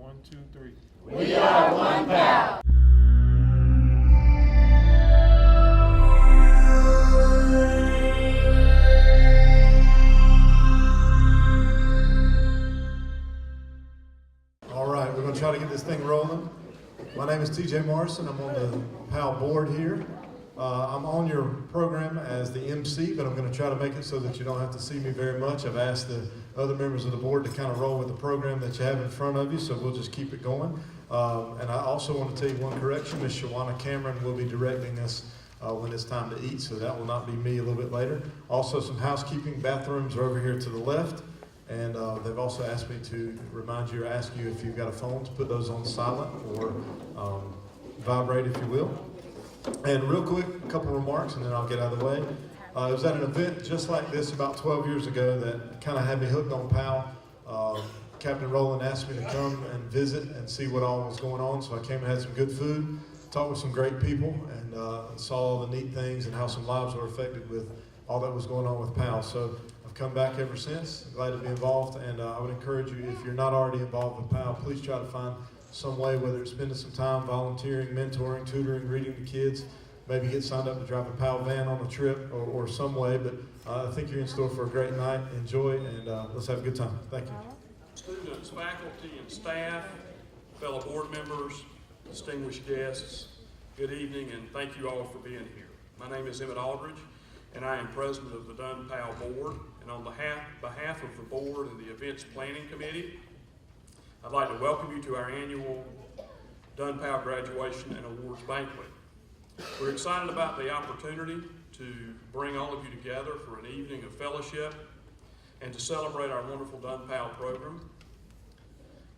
1, 2, 3. We are one PAL. All right, we're going to try to get this thing rolling. My name is TJ Morrison. I'm on the PAL board here. I'm on your program as the MC, but I'm going to try to make it so that you don't have to see me very much. I've asked the other members of the board to kind of roll with the program that you have in front of you, so we'll just keep it going. And I also want to tell you one correction. Ms. Shawana Cameron will be directing us when it's time to eat, so that will not be me a little bit later. Also, some housekeeping. Bathrooms are over here to the left. And they've also asked me to remind you or ask you if you've got a phone to put those on silent or vibrate, if you will. And real quick, a couple remarks, and then I'll get out of the way. I was at an event just like this about 12 years ago that kind of had me hooked on PAL. Captain Rowland asked me to come and visit and see what all was going on, so I came and had some good food, talked with some great people, and saw all the neat things and how some lives were affected with all that was going on with PAL. So I've come back ever since, glad to be involved, and I would encourage you, if you're not already involved with PAL, please try to find some way, whether it's spending some time volunteering, mentoring, tutoring, reading to kids, maybe get signed up to drive a PAL van on a trip or some way, but I think you're in store for a great night. Enjoy, and let's have a good time. Thank you. Students, faculty, and staff, fellow board members, distinguished guests, good evening, and thank you all for being here. My name is Emmett Aldridge, and I am president of the Dunn PAL board, and on behalf of the board and the events planning committee, I'd like to welcome you to our annual Dunn PAL graduation and awards banquet. We're excited about the opportunity to bring all of you together for an evening of fellowship and to celebrate our wonderful Dunn PAL program.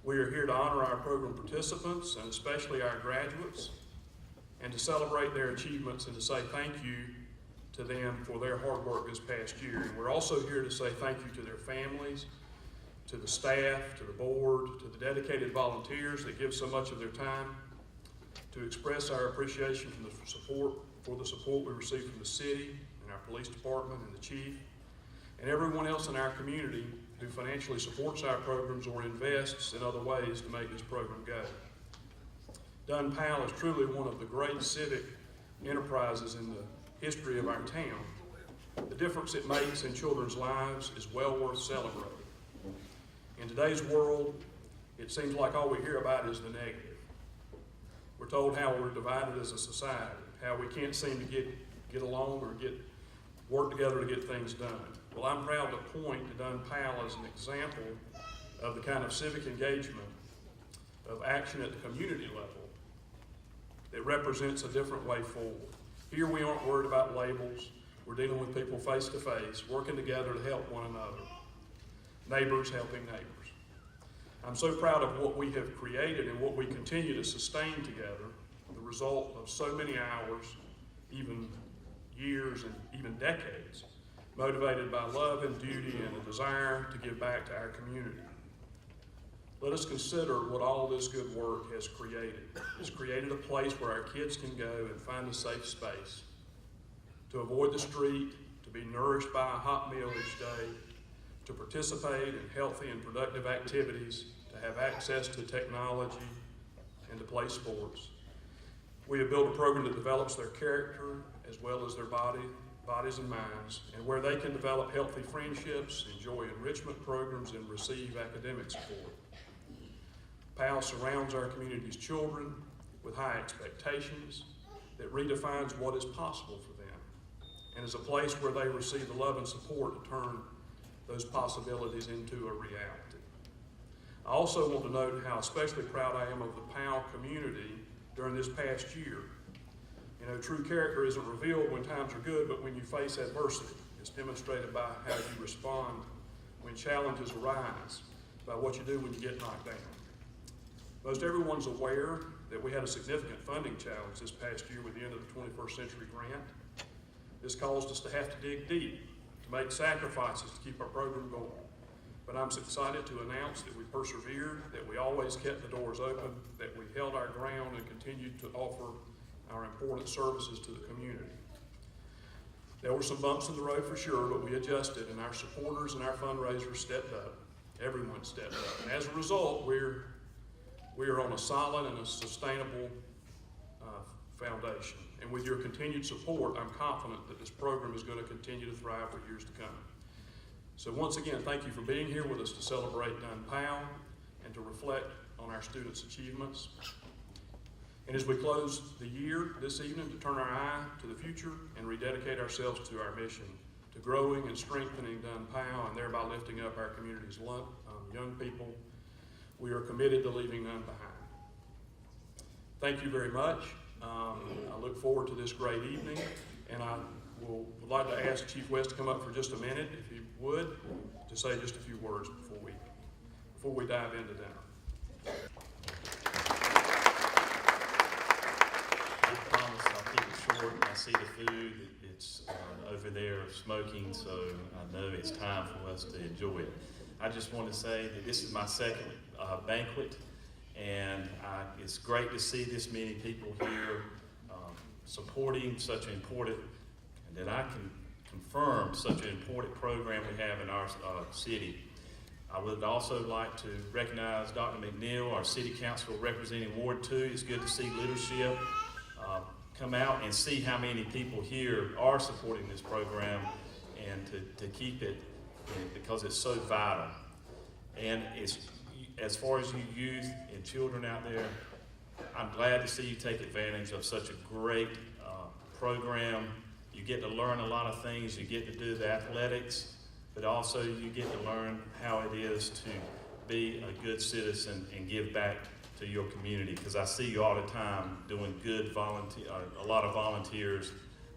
We are here to honor our program participants and especially our graduates, and to celebrate their achievements and to say thank you to them for their hard work this past year. And we're also here to say thank you to their families, to the staff, to the board, to the dedicated volunteers that give so much of their time, to express our appreciation for the support we receive from the city and our police department and the chief, and everyone else in our community who financially supports our programs or invests in other ways to make this program go. Dunn PAL is truly one of the great civic enterprises in the history of our town. The difference it makes in children's lives is well worth celebrating. In today's world, it seems like all we hear about is the negative. We're told how we're divided as a society, how we can't seem to get along or work together to get things done. Well, I'm proud to point to Dunn PAL as an example of the kind of civic engagement, of action at the community level that represents a different way forward. Here we aren't worried about labels. We're dealing with people face to face, working together to help one another. Neighbors helping neighbors. I'm so proud of what we have created and what we continue to sustain together, the result of so many hours, even years and even decades, motivated by love and duty and a desire to give back to our community. Let us consider what all this good work has created. It's created a place where our kids can go and find a safe space, to avoid the street, to be nourished by a hot meal each day, to participate in healthy and productive activities, to have access to technology, and to play sports. We have built a program that develops their character as well as their bodies and minds, and where they can develop healthy friendships, enjoy enrichment programs, and receive academic support. PAL surrounds our community's children with high expectations that redefines what is possible for them, and is a place where they receive the love and support to turn those possibilities into a reality. I also want to note how especially proud I am of the PAL community during this past year. You know, true character isn't revealed when times are good, but when you face adversity. It's demonstrated by how you respond when challenges arise, by what you do when you get knocked down. Most everyone's aware that we had a significant funding challenge this past year with the end of the 21st Century Grant. This caused us to have to dig deep, to make sacrifices to keep our program going. But I'm excited to announce that we persevered, that we always kept the doors open, that we held our ground and continued to offer our important services to the community. There were some bumps in the road for sure, but we adjusted, and our supporters and our fundraisers stepped up. Everyone stepped up. And as a result, we're We are on a solid and a sustainable foundation. And with your continued support, I'm confident that this program is going to continue to thrive for years to come. So once again, thank you for being here with us to celebrate Dunn Powell and to reflect on our students' achievements. And as we close the year this evening, to turn our eye to the future and rededicate ourselves to our mission, to growing and strengthening Dunn Powell and thereby lifting up our community's young people, we are committed to leaving none behind. Thank you very much. I look forward to this great evening, and I would like to ask Chief West to come up for just a minute, if he would, to say just a few words before we dive into dinner. I promise I'll keep it short. I see the food, it's over there smoking, so I know it's time for us to enjoy it. I just want to say that this is my second banquet, and it's great to see this many people here supporting such an important, and that I can confirm such an important program we have in our city. I would also like to recognize Dr. McNeil, our City Council representing Ward 2. It's good to see leadership come out and see how many people here are supporting this program, and to keep it, because it's so vital. And it's, as far as you youth and children out there, I'm glad to see you take advantage of such a great program. You get to learn a lot of things. You get to do the athletics, but also you get to learn how it is to be a good citizen and give back to your community, because I see you all the time doing good a lot of volunteers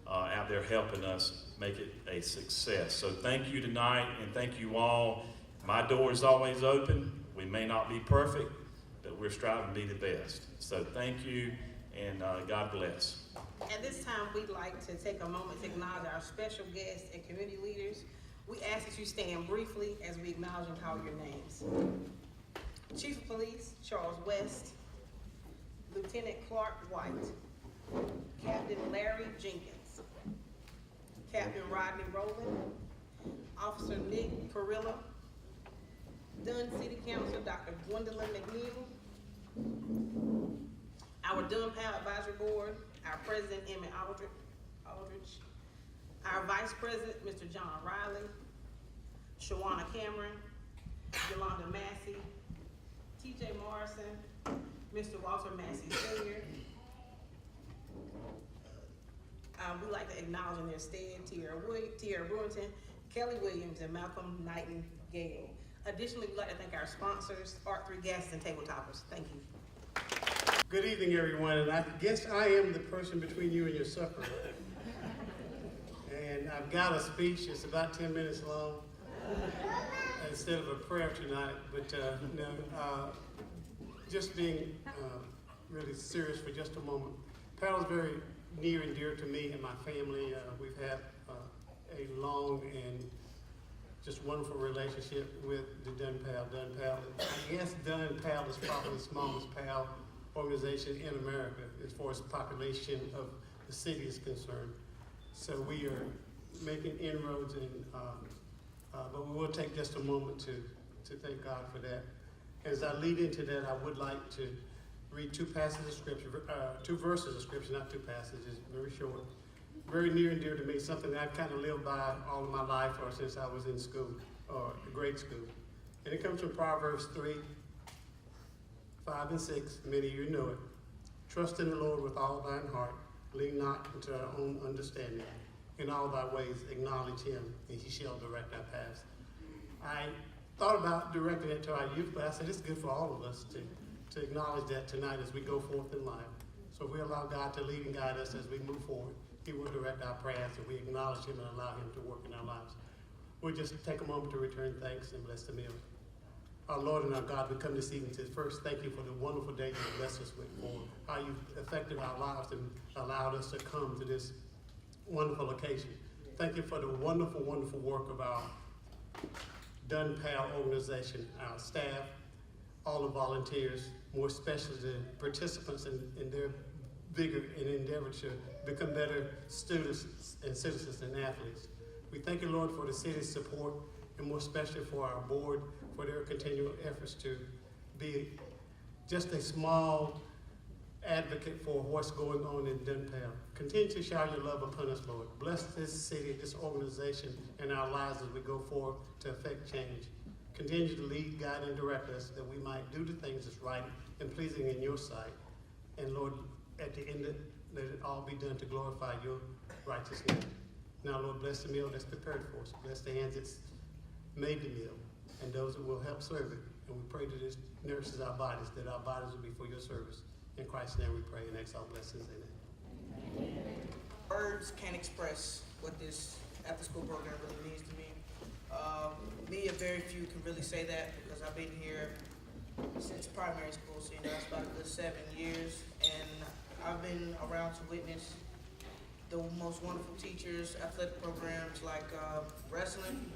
out there helping us make it a success. So thank you tonight, and thank you all. My door is always open. We may not be perfect, but we're striving to be the best. So thank you, and God bless. At this time, we'd like to take a moment to acknowledge our special guests and community leaders. We ask that you stand briefly as we acknowledge and call your names. Chief of Police Charles West, Lieutenant Clark White, Captain Larry Jenkins, Captain Rodney Rowland, Officer Nick Carilla, Dunn City Council Dr. Gwendolyn McNeil, our Dunn Powell Advisory Board, our President Emmett Aldridge, our Vice President Mr. John Riley, Shawana Cameron, Yolanda Massey, T.J. Morrison, Mr. Walter Massey Sr. We'd like to acknowledge in their stead Tierra Brewington, Kelly Williams, and Malcolm Nightingale. Additionally, we'd like to thank our sponsors, Art 3 Gas and Table Toppers. Thank you. Good evening, everyone, and I guess I am the person between you and your supper. And I've got a speech, it's about 10 minutes long, instead of a prayer tonight, but just being really serious for just a moment. Powell's very near and dear to me and my family. We've had a long and just wonderful relationship with the Dunn Powell. I guess Dunn Powell is probably the smallest Powell organization in America as far as the population of the city is concerned. So we are making inroads, but we will take just a moment to thank God for that. As I lead into that, I would like to read two passages of scripture, two verses of scripture, not two passages, very short. Very near and dear to me, something that I've kind of lived by all of my life or since I was in school, or grade school. And it comes from Proverbs 3, 5 and 6, many of you know it. Trust in the Lord with all thine heart, lean not into our own understanding. In all thy ways acknowledge him, and he shall direct our paths. I thought about directing it to our youth, but I said it's good for all of us to acknowledge that tonight as we go forth in life. So if we allow God to lead and guide us as we move forward, he will direct our paths, and we acknowledge him and allow him to work in our lives. We'll just take a moment to return thanks and bless the meal. Our Lord and our God, we come this evening to first thank you for the wonderful day you blessed us with, for how you've affected our lives and allowed us to come to this wonderful occasion. Thank you for the wonderful, wonderful work of our Dunn Powell organization, our staff, all the volunteers, more especially the participants in their vigor and endeavor to become better students and citizens and athletes. We thank you, Lord, for the city's support, and more especially for our board, for their continual efforts to be just a small advocate for what's going on in Dunn. Continue to shower your love upon us, Lord. Bless this city, this organization, and our lives as we go forth to affect change. Continue to lead, guide, and direct us that we might do the things that's right and pleasing in your sight. And Lord, at the end, let it all be done to glorify your righteous name. Now, Lord, bless the meal that's prepared for us. Bless the hands that's made the meal and those that will help serve it. And we pray that this nourishes our bodies, that our bodies will be for your service. In Christ's name we pray and ask all blessings. Amen. Words can't express what this after-school program really means to me. Me and very few can really say that because I've been here since primary school, so it's about a good 7 years, and I've been around to witness the most wonderful teachers, athletic programs like wrestling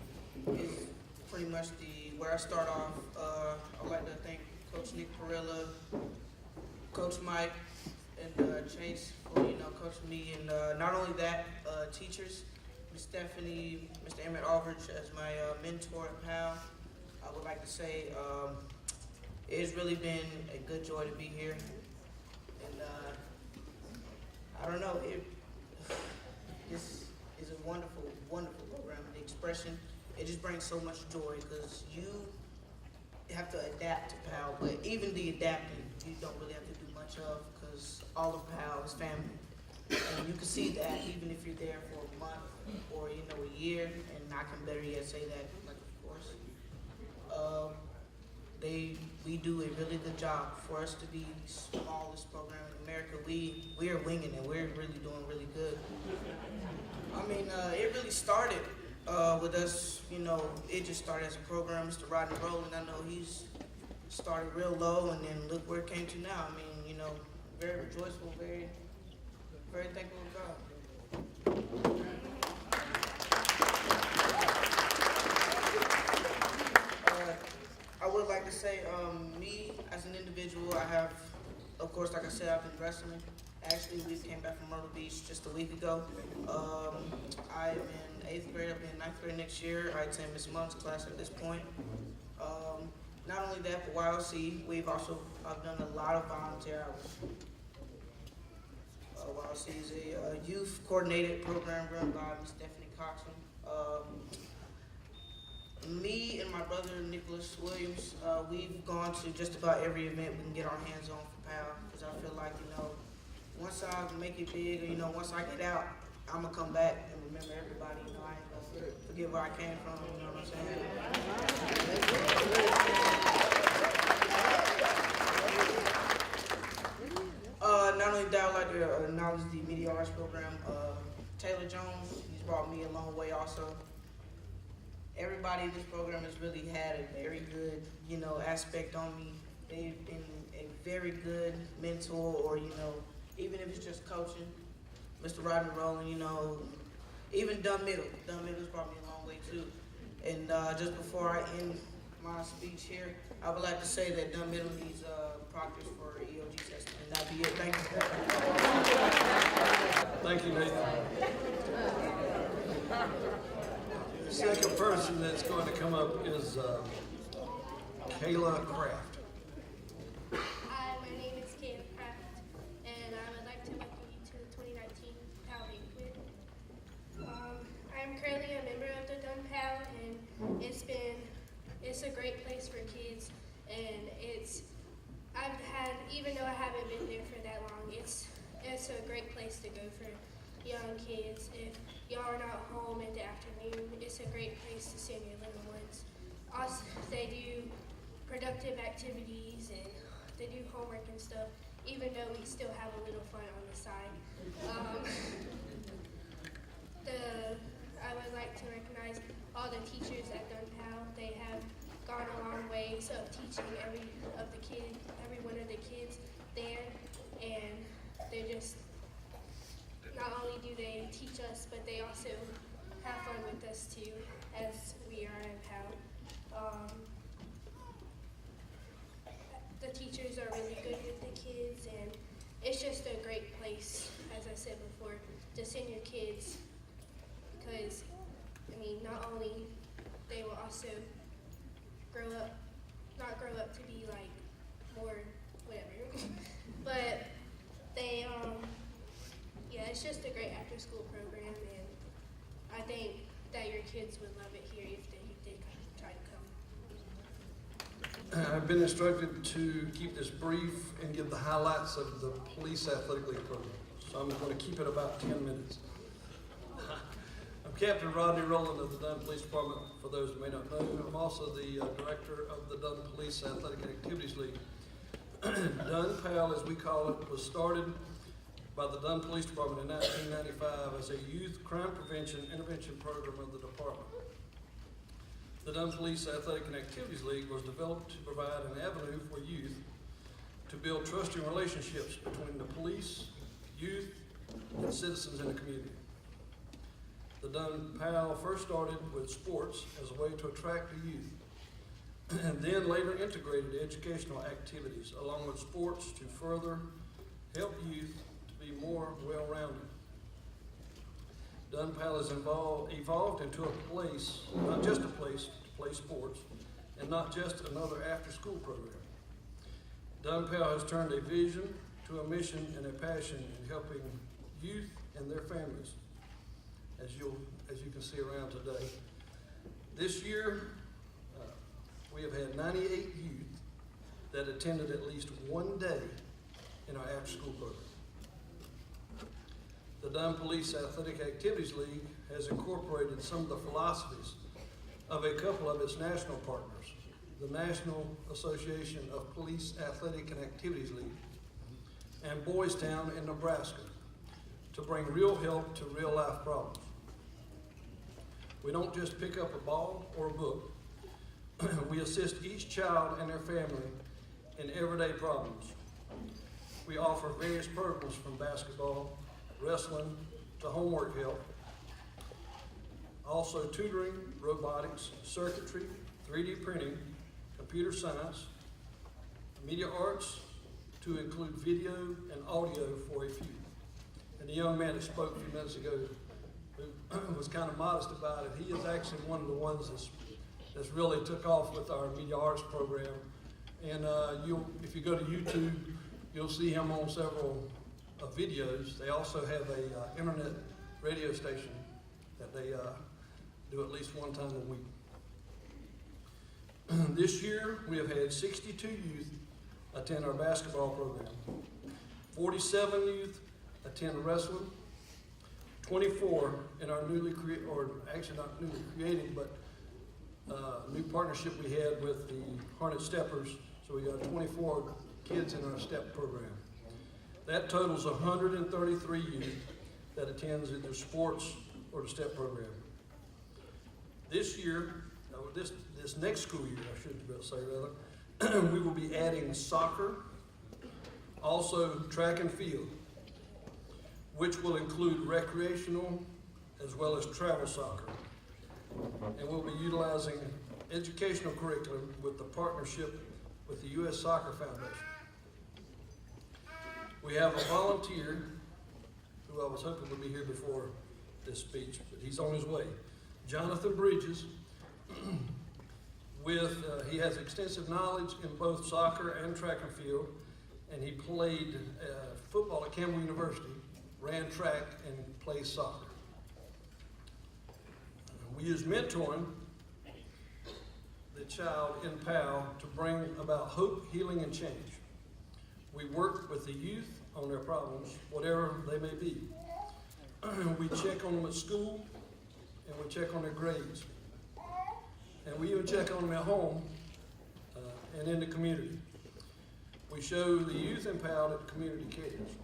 is pretty much where I start off. I'd like to thank Coach Nick Perilla, Coach Mike, and Chase for coaching me, and not only that, teachers, Ms. Stephanie, Mr. Emmett Aldridge as my mentor at PAL. I would like to say it's really been a good joy to be here, and I don't know, this is a wonderful, wonderful program. The expression, it just brings so much joy because you have to adapt to PAL, but even the adapting, you don't really have to do much of because all of PAL is family. And you can see that even if you're there for a month or a year, and I can better yet say that, like, of course, we do a really good job. For us to be the smallest program in America, we are winging it. We're really doing really good. I mean, it really started with us, it just started as a program. Mr. Rodney Rowland, I know he's started real low, and then look where it came to now. I mean, very rejoiceful, very, very thankful to God. I would like to say, me as an individual, I have, of course, like I said, I've been wrestling. Actually, we came back from Myrtle Beach just a week ago. I am in 8th grade. I'll be in 9th grade next year. I attend Miss Munn's class at this point. Not only that, for YLC, I've done a lot of volunteer hours. YLC is a youth coordinated program run by Ms. Stephanie Coxon. Me and my brother Nicholas Williams, we've gone to just about every event we can get our hands on for PAL, because I feel like, once I make it big, or, once I get out, I'm gonna come back and remember everybody, I ain't gonna forget where I came from, you know what I'm saying? Not only that, I would like to acknowledge the Media Arts program. Taylor Jones, he's brought me a long way also. Everybody in this program has really had a very good, aspect on me. They've been a very good mentor, or, even if it's just coaching. Mr. Rodney Rowland, even Dunn Middle. Dunn Middle's brought me a long way too. And just before I end my speech here, I would like to say that Dunn Middle needs proctors for EOG testing, and that'll be it. Thank you. Thank you, Nathan. The second person that's going to come up is Kayla Kraft. Hi, my name is Kayla Kraft, and I would like to welcome you to the 2019 PAL Banquet. I'm currently a member of the Dunn PAL, and it's a great place for kids, and even though I haven't been there for that long, it's a great place to go for young kids. If y'all are not home in the afternoon, it's a great place to send your little ones. Also, they do productive activities and they do homework and stuff, even though we still have a little fun on the side. I would like to recognize all the teachers at Dunn PAL. They have gone a long way of teaching every one of the kids there, and they just, not only do they teach us, but they also have fun with us too, as we are in PAL. The teachers are really good with the kids, and it's just a great place, as I said before, to send your kids, because, not only they will also not grow up to be like more after-school program, and I think that your kids would love it here if they did try to come. I've been instructed to keep this brief and give the highlights of the Police Athletic League program. So I'm going to keep it about 10 minutes. I'm Captain Rodney Rowland of the Dunn Police Department, for those who may not know. I'm also the director of the Dunn Police Athletic and Activities League. Dunn PAL, as we call it, was started by the Dunn Police Department in 1995 as a youth crime prevention intervention program of the department. The Dunn Police Athletic and Activities League was developed to provide an avenue for youth to build trusting relationships between the police, youth, and citizens in the community. The Dunn PAL first started with sports as a way to attract the youth, and then later integrated educational activities along with sports to further help youth to be more well-rounded. Dunn PAL has evolved into a place, not just a place to play sports, and not just another after-school program. Dunn PAL has turned a vision to a mission and a passion in helping youth and their families, as you can see around today. This year, we have had 98 youth that attended at least one day in our after-school program. The Dunn Police Athletic Activities League has incorporated some of the philosophies of a couple of its national partners, the National Association of Police Athletic and Activities League and Boys Town in Nebraska, to bring real help to real-life problems. We don't just pick up a ball or a book. We assist each child and their family in everyday problems. We offer various programs from basketball, wrestling, to homework help. Also tutoring, robotics, circuitry, 3D printing, computer science, media arts, to include video and audio for a few. And the young man that spoke a few minutes ago, who was kind of modest about it, he is actually one of the ones that's really took off with our media arts program. And if you go to YouTube, you'll see him on several videos. They also have a internet radio station that they do at least one time a week. This year, we have had 62 youth attend our basketball program, 47 youth attend wrestling, 24 in our newly created, or actually not newly created, but new partnership we had with the Hornet Steppers. So we got 24 kids in our STEP program. That totals 133 youth that attends either sports or the STEP program. This year, this next school year, I should say rather, we will be adding soccer, also track and field, which will include recreational as well as travel soccer. And we'll be utilizing educational curriculum with the partnership with the U.S. Soccer Foundation. We have a volunteer who I was hoping would be here before this speech, but he's on his way. Jonathan Bridges, he has extensive knowledge in both soccer and track and field, and he played football at Campbell University, ran track, and plays soccer. We use mentoring the child in PAL to bring about hope, healing, and change. We work with the youth on their problems, whatever they may be. We check on them at school, and we check on their grades. And we even check on them at home and in the community. We show the youth in PAL that the community cares.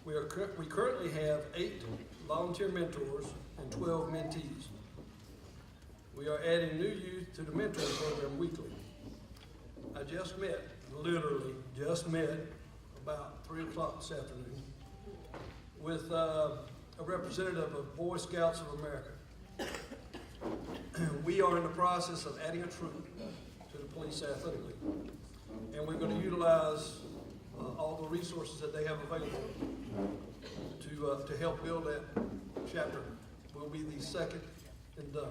We currently have 8 volunteer mentors and 12 mentees. We are adding new youth to the mentoring program weekly. I just met, literally just met, about 3 o'clock this afternoon with a representative of Boy Scouts of America. We are in the process of adding a troop to the Police Athletic League. And we're going to utilize all the resources that they have available to help build that chapter. We'll be the second in Dunn.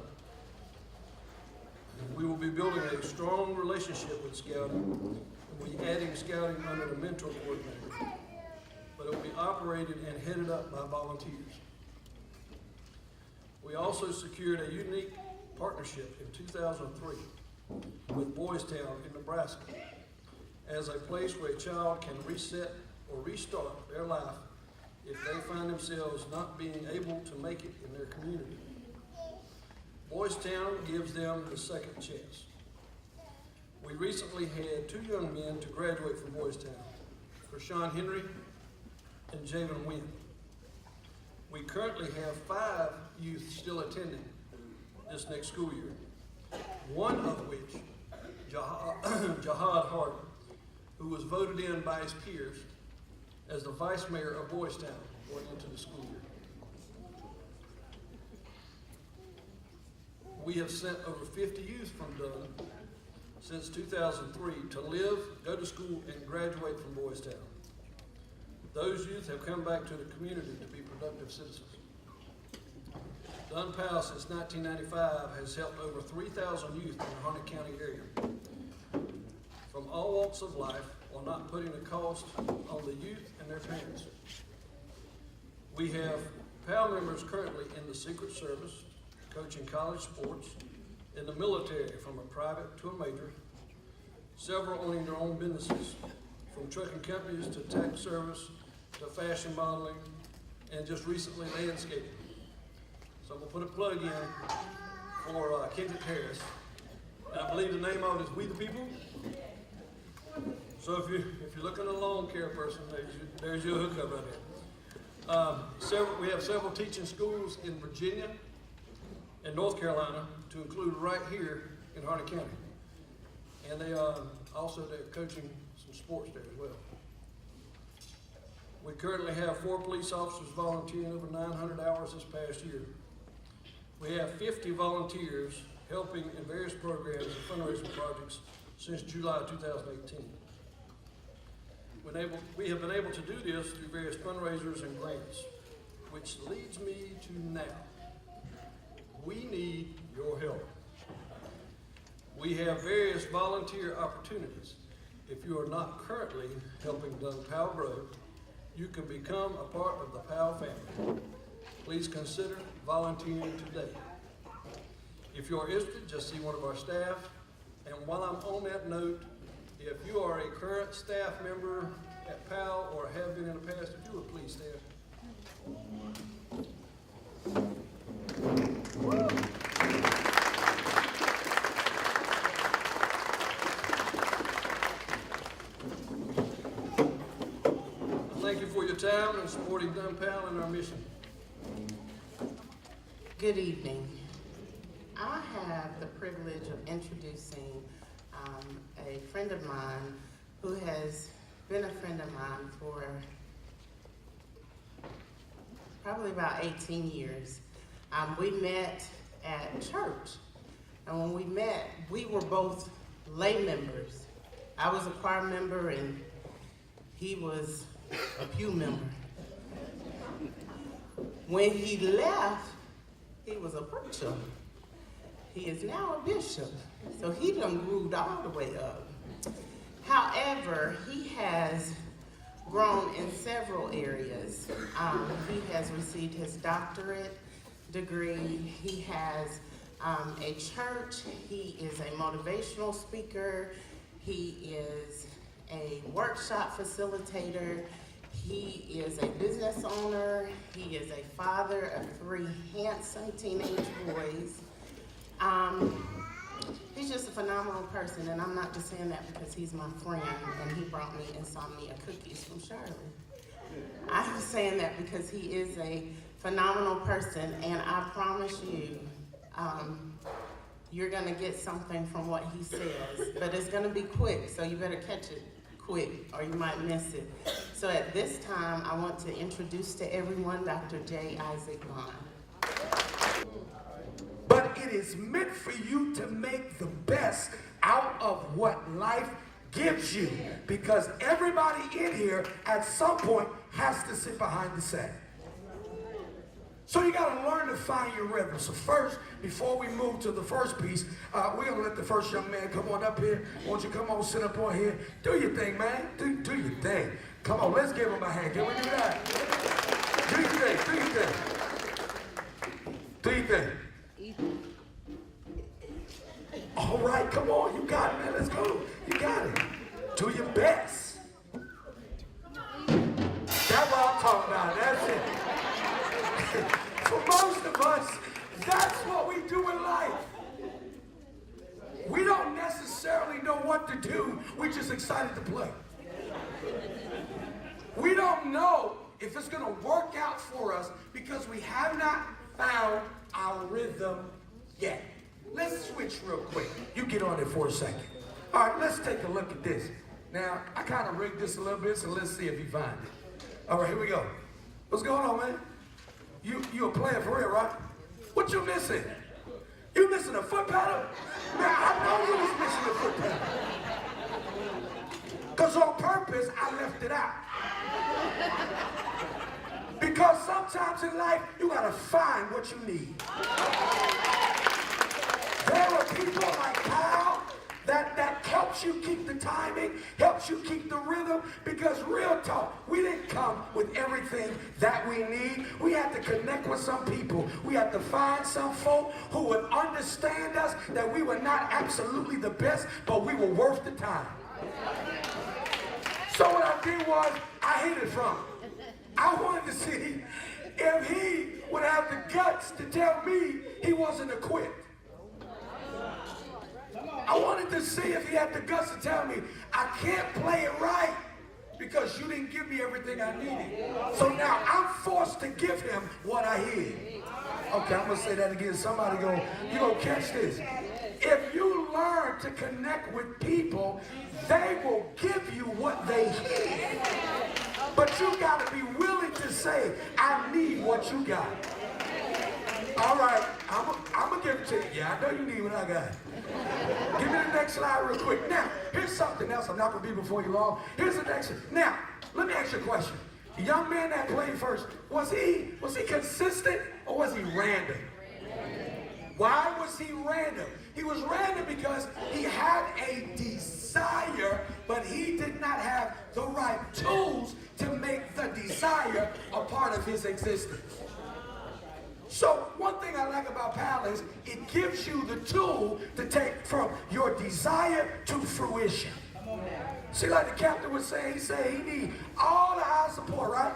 We will be building a strong relationship with Scouting, and we'll be adding Scouting under the mentor coordinator. but it will be operated and headed up by volunteers. We also secured a unique partnership in 2003 with Boys Town in Nebraska as a place where a child can reset or restart their life if they find themselves not being able to make it in their community. Boys Town gives them the second chance. We recently had 2 young men to graduate from Boys Town, Krishawn Henry and Javen Wynn. We currently have 5 youth still attending this next school year, one of which, Jahad Harden, who was voted in by his peers as the vice mayor of Boys Town going into the school year. We have sent over 50 youth from Dunn since 2003 to live, go to school, and graduate from Boys Town. Those youth have come back to the community to be productive citizens. Dunn Powell, since 1995, has helped over 3,000 youth in the Harnett County area from all walks of life while not putting a cost on the youth and their parents. We have Powell members currently in the Secret Service, coaching college sports, in the military from a private to a major, several owning their own businesses, from trucking companies to tax service to fashion modeling, and just recently landscaping. So I'm gonna put a plug in for Kendrick Harris. And I believe the name of it is We the People. So if you're looking at a lawn care person, there's your hookup right there. We have several teaching schools in Virginia and North Carolina, to include right here in Harnett County. And they're coaching some sports there as well. We currently have 4 police officers volunteering over 900 hours this past year. We have 50 volunteers helping in various programs and fundraising projects since July 2018. We have been able to do this through various fundraisers and grants, which leads me to now. We need your help. We have various volunteer opportunities. If you are not currently helping Dunn Powell grow, you can become a part of the Powell family. Please consider volunteering today. If you are interested, just see one of our staff. And while I'm on that note, if you are a current staff member at Powell or have been in the past, if you would please stand. Thank you for your time and supporting Dunn Powell and our mission. Good evening. I have the privilege of introducing a friend of mine who has been a friend of mine for probably about 18 years. We met at church, and when we met, we were both lay members. I was a choir member and he was a pew member. When he left, he was a preacher. He is now a bishop, so he done moved all the way up. However, he has grown in several areas. He has received his doctorate degree. He has a church. He is a motivational speaker. He is a workshop facilitator. He is a business owner. He is a father of 3 handsome teenage boys. He's just a phenomenal person, and I'm not just saying that because he's my friend and he brought me insomnia cookies from Charlotte. I'm saying that because he is a phenomenal person, and I promise you, you're gonna get something from what he says, but it's gonna be quick, so you better catch it quick or you might miss it. So at this time, I want to introduce to everyone Dr. J. Isaac Dunn. But it is meant for you to make the best out of what life gives you, because everybody in here at some point has to sit behind the set. So you got to learn to find your rhythm. So first, before we move to the first piece, we're going to let the first young man come on up here. Won't you come on, sit up on here. Do your thing, man. Do your thing. Come on, let's give him a hand. Can we do that? Do you think? Do you think? Do you think? All right, come on. You got it, man. Let's go. You got it. Do your best. That's what I'm talking about. That's it. For most of us, that's what we do in life. We don't necessarily know what to do. We're just excited to play. We don't know if it's going to work out for us because we have not found our rhythm yet. Let's switch real quick. You get on it for a second. All right, let's take a look at this. Now, I kind of rigged this a little bit, so let's see if you find it. All right, here we go. What's going on, man? You a player for real, right? What you missing? You missing a foot pedal? Man, I know you was missing a foot pedal. Because on purpose, I left it out. Because sometimes in life, you got to find what you need. There are people like Kyle that helps you keep the timing, helps you keep the rhythm, because real talk, we didn't come with everything that we need. We had to connect with some people. We had to find some folk who would understand us, that we were not absolutely the best, but we were worth the time. So what I did was, I hid it from him. I wanted to see if he would have the guts to tell me he wasn't equipped. I wanted to see if he had the guts to tell me, I can't play it right because you didn't give me everything I needed. So now I'm forced to give him what I hid. Okay, I'm going to say that again. Somebody you're going to catch this. If you learn to connect with people, they will give you what they need. But you got to be willing to say, I need what you got. All right, I'm going to give it to you. Yeah, I know you need what I got. Give me the next slide real quick. Now, here's something else. I'm not going to be before you long. Here's the next one. Now, let me ask you a question. The young man that played first, was he consistent or was he random? Why was he random? He was random because he had a desire, but he did not have the right tools to make the desire a part of his existence. So one thing I like about Pal is it gives you the tool to take from your desire to fruition. See, like the captain was saying, he need all the high support, right?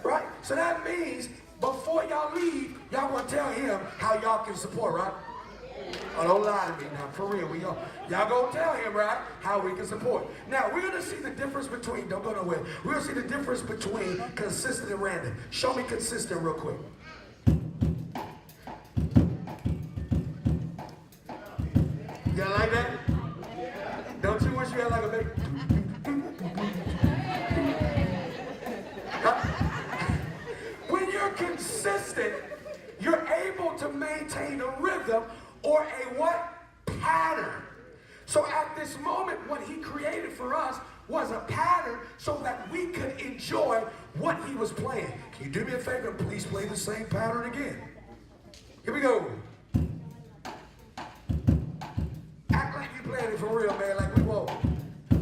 Right? So that means before y'all leave, y'all want to tell him how y'all can support, right? Oh, don't lie to me now, for real. Y'all gonna tell him, right, how we can support. Now, we're gonna see the difference between, don't go nowhere, we're gonna see the difference between consistent and random. Show me consistent real quick. Y'all like that? Don't you wish you had like a baby? When you're consistent, you're able to maintain a rhythm or a what? Pattern. So at this moment, what he created for us was a pattern so that we could enjoy what he was playing. Can you do me a favor and please play the same pattern again? Here we go. Act like you playing it for real, man, like we won't.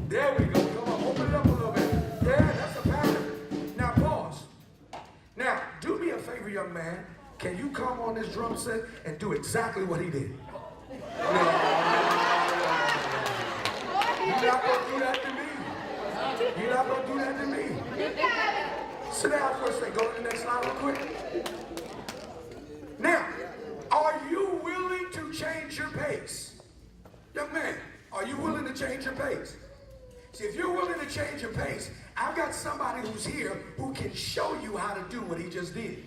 There we go. Come on, open it up a little bit. Yeah, that's a pattern. Now pause. Now, do me a favor, young man. Can you come on this drum set and do exactly what he did? No. You're not going to do that to me. You're not going to do that to me. Sit down for a second. Go to the next slide real quick. Now, are you willing to change your pace? Young man, are you willing to change your pace? See, if you're willing to change your pace, I've got somebody who's here who can show you how to do what he just did.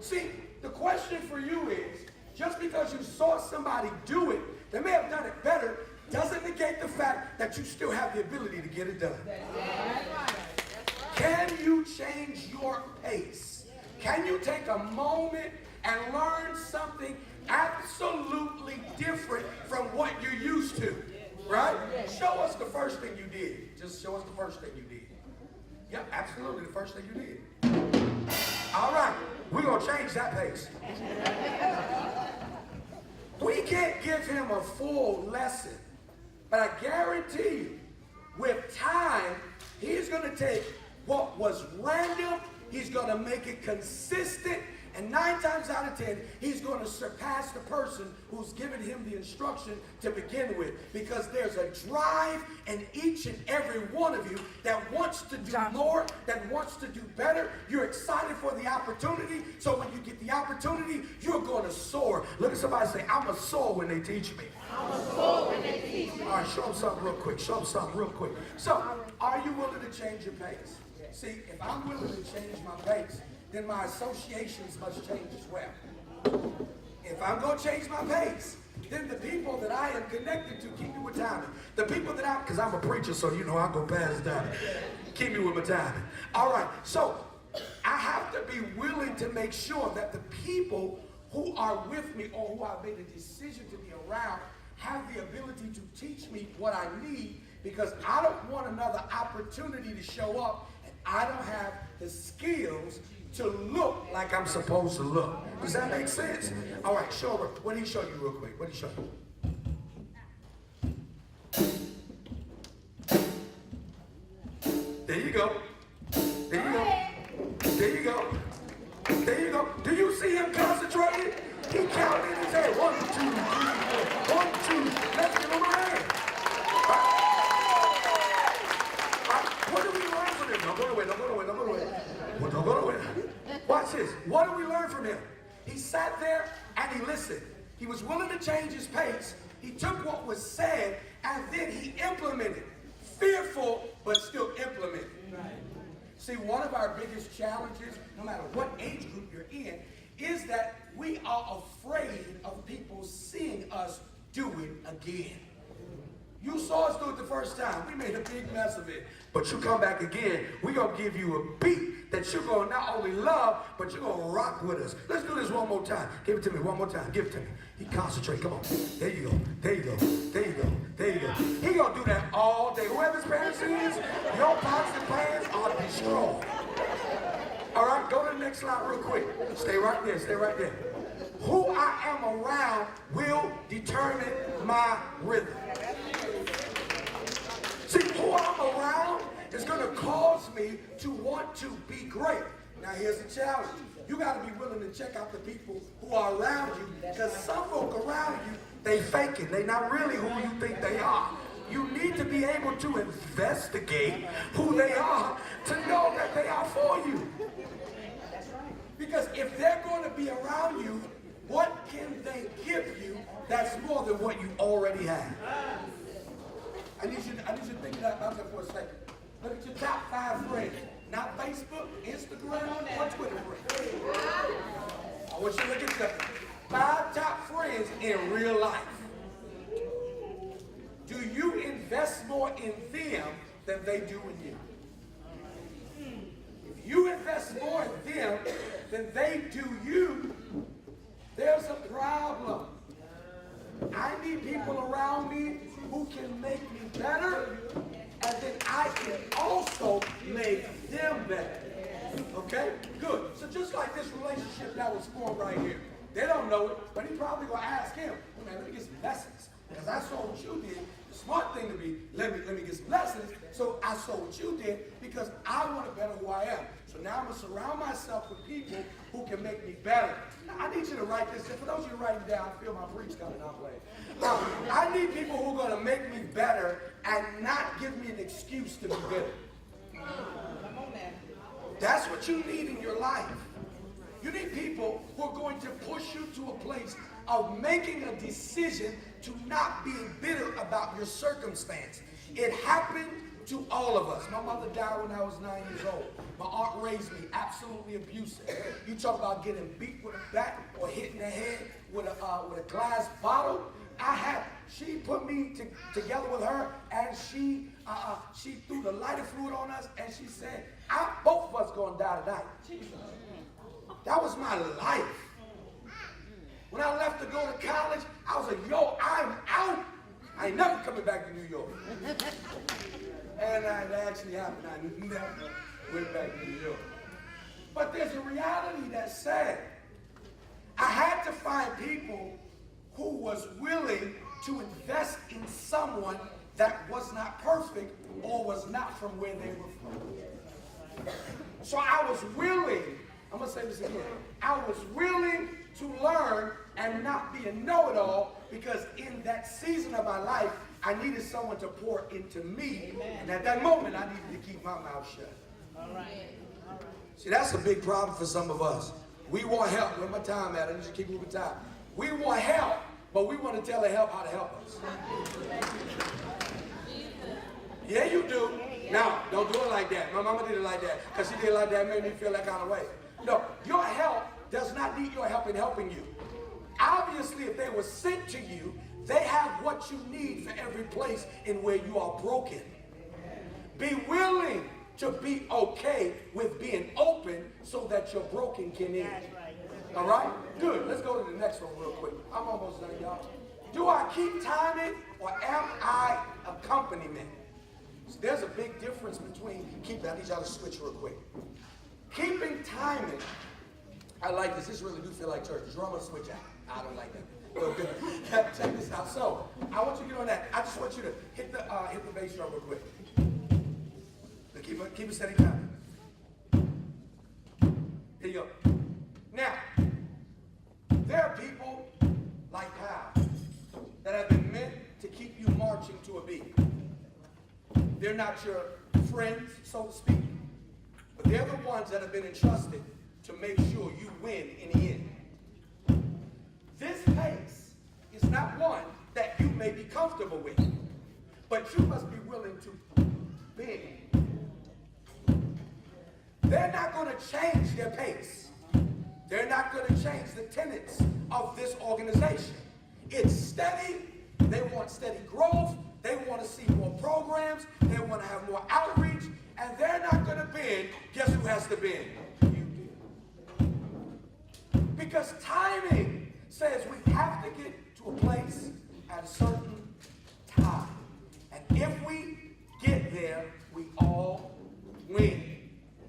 See, the question for you is, just because you saw somebody do it, they may have done it better, doesn't negate the fact that you still have the ability to get it done. Can you change your pace? Can you take a moment and learn something absolutely different from what you're used to? Right? Show us the first thing you did. Just show us the first thing you did. Yeah, absolutely the first thing you did. All right, we're going to change that pace. We can't give him a full lesson, but I guarantee you, with time, He's going to take what was random, he's going to make it consistent, and 9 times out of 10, he's going to surpass the person who's given him the instruction to begin with. Because there's a drive in each and every one of you that wants to do more, that wants to do better. You're excited for the opportunity. So when you get the opportunity, you're going to soar. Look at somebody say, I'm a soar when they teach me. I'm a soar when they teach me. All right, show them something real quick. Show them something real quick. So, are you willing to change your pace? See, if I'm willing to change my pace, then my associations must change as well. If I'm going to change my pace, then the people that I am connected to keep me with timing. The people that because I'm a preacher, so you know I go past that. Keep me with my timing. All right, so I have to be willing to make sure that the people who are with me or who I've made a decision to be around have the ability to teach me what I need, because I don't want another opportunity to show up and I don't have the skills to look like I'm supposed to look. Does that make sense? All right, show her. What did he show you real quick? What did he show you? There you go. There you go. There you go. There you go. Do you see him concentrated? He counted in his head. 1, 2, 3, 4. 1, 2. Let's give him a hand. What do we learn from him? Don't go away. Don't go away. Don't go away. Don't go away. Watch this. What do we learn from him? He sat there and he listened. He was willing to change his pace. He took what was said and then he implemented. Fearful, but still implemented. See, one of our biggest challenges, no matter what age group you're in, is that we are afraid of people seeing us do it again. You saw us do it the first time. We made a big mess of it. But you come back again, we're going to give you a beat that you're going to not only love, but you're going to rock with us. Let's do this one more time. Give it to me one more time. Give it to me. He concentrate. Come on. There you go. There you go. There you go. There you go. He going to do that all day. Whoever's parents is, your pots and pans are destroyed. All right, go to the next slide real quick. Stay right there. Stay right there. Who I am around will determine my rhythm. See, who I'm around is going to cause me to want to be great. Now, here's the challenge. You got to be willing to check out the people who are around you, because some folk around you, they faking. They not really who you think they are. You need to be able to investigate who they are to know that they are for you. Because if they're going to be around you, what can they give you that's more than what you already have? I need you to think about that for a second. Look at your top 5 friends. Not Facebook, Instagram, or Twitter friends. I want you to look at the 5 top friends in real life. Do you invest more in them than they do in you? If you invest more in them than they do you, there's a problem. I need people around me who can make me better, and then I can also make them better. Okay? Good. So just like this relationship that was formed right here. They don't know it, but he's probably going to ask him, man, let me get some lessons. Because I saw what you did. The smart thing to be, let me get some lessons. So I saw what you did because I want to better who I am. So now I'm going to surround myself with people who can make me better. Now, I need you to write this. For those of you writing down, I feel my preach coming out way. I need people who are going to make me better and not give me an excuse to be bitter. That's what you need in your life. You need people who are going to push you to a place of making a decision to not being bitter about your circumstance. It happened to all of us. My mother died when I was 9 years old. My aunt raised me absolutely abusive. You talk about getting beat with a bat or hitting the head with a glass bottle. She put me together with her, and she threw the lighter fluid on us, and she said, both of us gonna die tonight. That was my life. When I left to go to college, I was like, yo, I'm out. I ain't never coming back to New York. And that actually happened. I never went back to New York. But there's a reality that's sad. I had to find people who was willing to invest in someone that was not perfect or was not from where they were from. So I was willing, I'm going to say this again, I was willing to learn and not be a know-it-all, because in that season of my life, I needed someone to pour into me. Amen. And at that moment, I needed to keep my mouth shut. All right. All right. See, that's a big problem for some of us. We want help. Where's my time at? I need to keep moving time. We want help, but we want to tell the help how to help us. Yeah, you do. Now, don't do it like that. My mama did it like that. Because she did it like that, it made me feel that kind of way. No, your help does not need your help in helping you. Obviously, if they were sent to you, they have what you need for every place in where you are broken. Be willing to be okay with being open so that your broken can end. All right? Good. Let's go to the next one real quick. I'm almost done, y'all. Do I keep timing or am I accompaniment? So there's a big difference between keeping. I need y'all to switch real quick. Keeping timing. I like this. This really do feel like church. You're going to switch out. I don't like that. Well, good. Check this out. So I want you to get on that. I just want you to hit the bass drum real quick. Keep it steady time. Here you go. Now, there are people like Kyle that have been meant to keep you marching to a beat. They're not your friends, so to speak, but they're the ones that have been entrusted to make sure you win in the end. This pace is not one that you may be comfortable with, but you must be willing to bend. They're not going to change their pace. They're not going to change the tenets of this organization. It's steady. They want steady growth. They want to see more programs. They want to have more outreach. And they're not going to bend. Guess who has to bend? You do. Because timing says we have to get to a place at a certain time. And if we get there, we all win.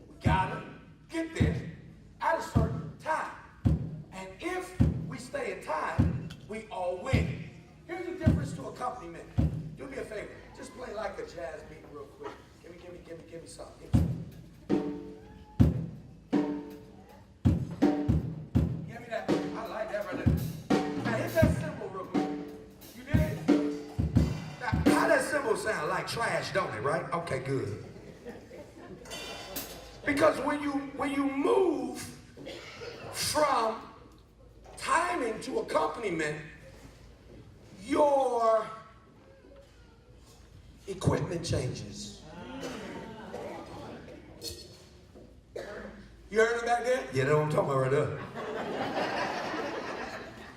We gotta get there at a certain time. And if we stay in time, we all win. Here's the difference to accompaniment. Do me a favor. Just play like a jazz beat real quick. Give me something. Give me that. I like that right there. Now hit that cymbal real quick. You did it? Now, how that cymbal sound? Like trash, don't it, right? Okay, good. Because when you move from timing to accompaniment, your equipment changes. You heard it back there? Yeah, that's what I'm talking about right there.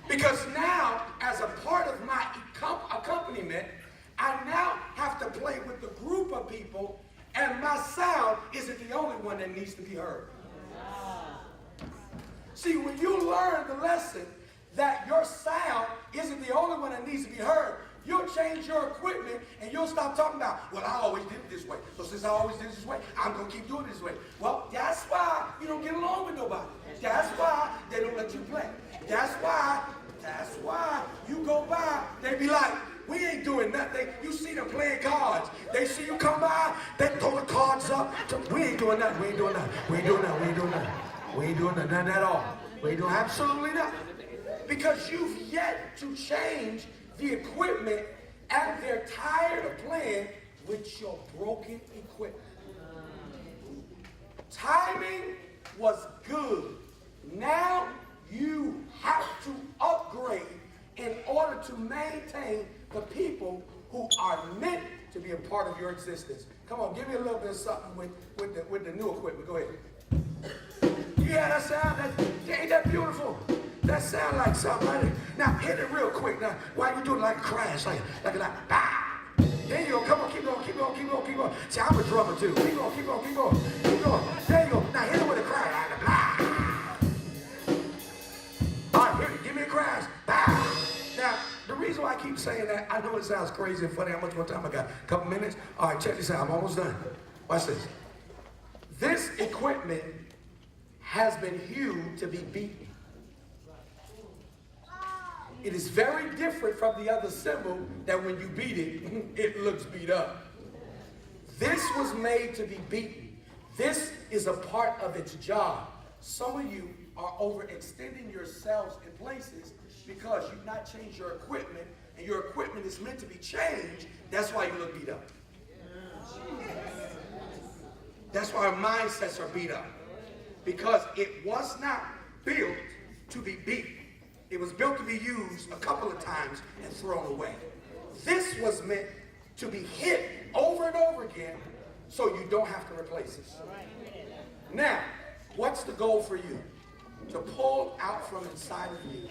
Because now, as a part of my accompaniment, I now have to play with the group of people, and my sound isn't the only one that needs to be heard. See, when you learn the lesson that your sound isn't the only one that needs to be heard, you'll change your equipment and you'll stop talking about, well, I always did it this way. So since I always did it this way, I'm going to keep doing it this way. Well, that's why you don't get along with nobody. That's why they don't let you play. That's why you go by, they be like, we ain't doing nothing. You see them playing cards. They see you come by, they throw the cards up. We ain't doing nothing. We ain't doing nothing. We ain't doing nothing. We ain't doing nothing. We ain't doing nothing at all. We ain't doing absolutely nothing. Because you've yet to change the equipment and they're tired of playing with your broken equipment. Timing was good. Now you have to upgrade in order to maintain the people who are meant to be a part of your existence. Come on, give me a little bit of something with the new equipment. Go ahead. You hear that sound? Ain't that beautiful? That sound like something right there. Now hit it real quick. Now, why you doing like a crash? Like bah! There you go. Come on, keep going. See, I'm a drummer too. Keep going. There you go. Now hit it with a crash. Like blah! All right, here, give me a crash. Bah! Now, the reason why I keep saying that, I know it sounds crazy and funny. How much more time I got? A couple minutes? All right, check this out. I'm almost done. Watch this. This equipment has been hewed to be beaten. it is very different from the other symbol that when you beat it, it looks beat up. This was made to be beaten. This is a part of its job. Some of you are overextending yourselves in places because you've not changed your equipment, and your equipment is meant to be changed. That's why you look beat up. That's why our mindsets are beat up. Because it was not built to be beaten. It was built to be used a couple of times and thrown away. This was meant to be hit over and over again so you don't have to replace it. Now, what's the goal for you? To pull out from inside of you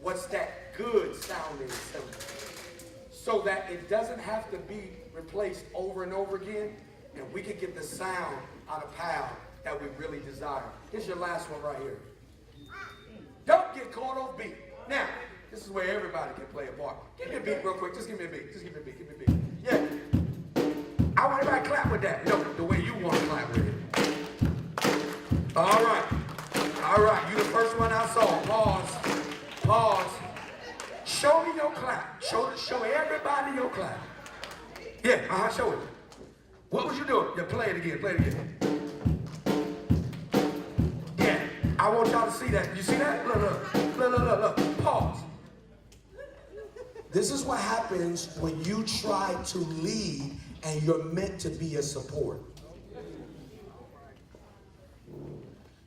what's that good sounding symbol, so that it doesn't have to be replaced over and over again, and we can get the sound out of PAL that we really desire. Here's your last one right here. Don't get caught off beat. Now, this is where everybody can play a part. Give me a beat real quick. Just give me a beat. Just give me a beat. Give me a beat. Yeah. I want everybody to clap with that. No, the way you want to clap with it. All right. All right. You the first one I saw. Pause. Pause. Show me your clap. Show everybody your clap. Yeah, show it. What was you doing? Yeah, play it again. Play it again. Yeah, I want y'all to see that. You see that? Look. Pause. This is what happens when you try to lead and you're meant to be a support.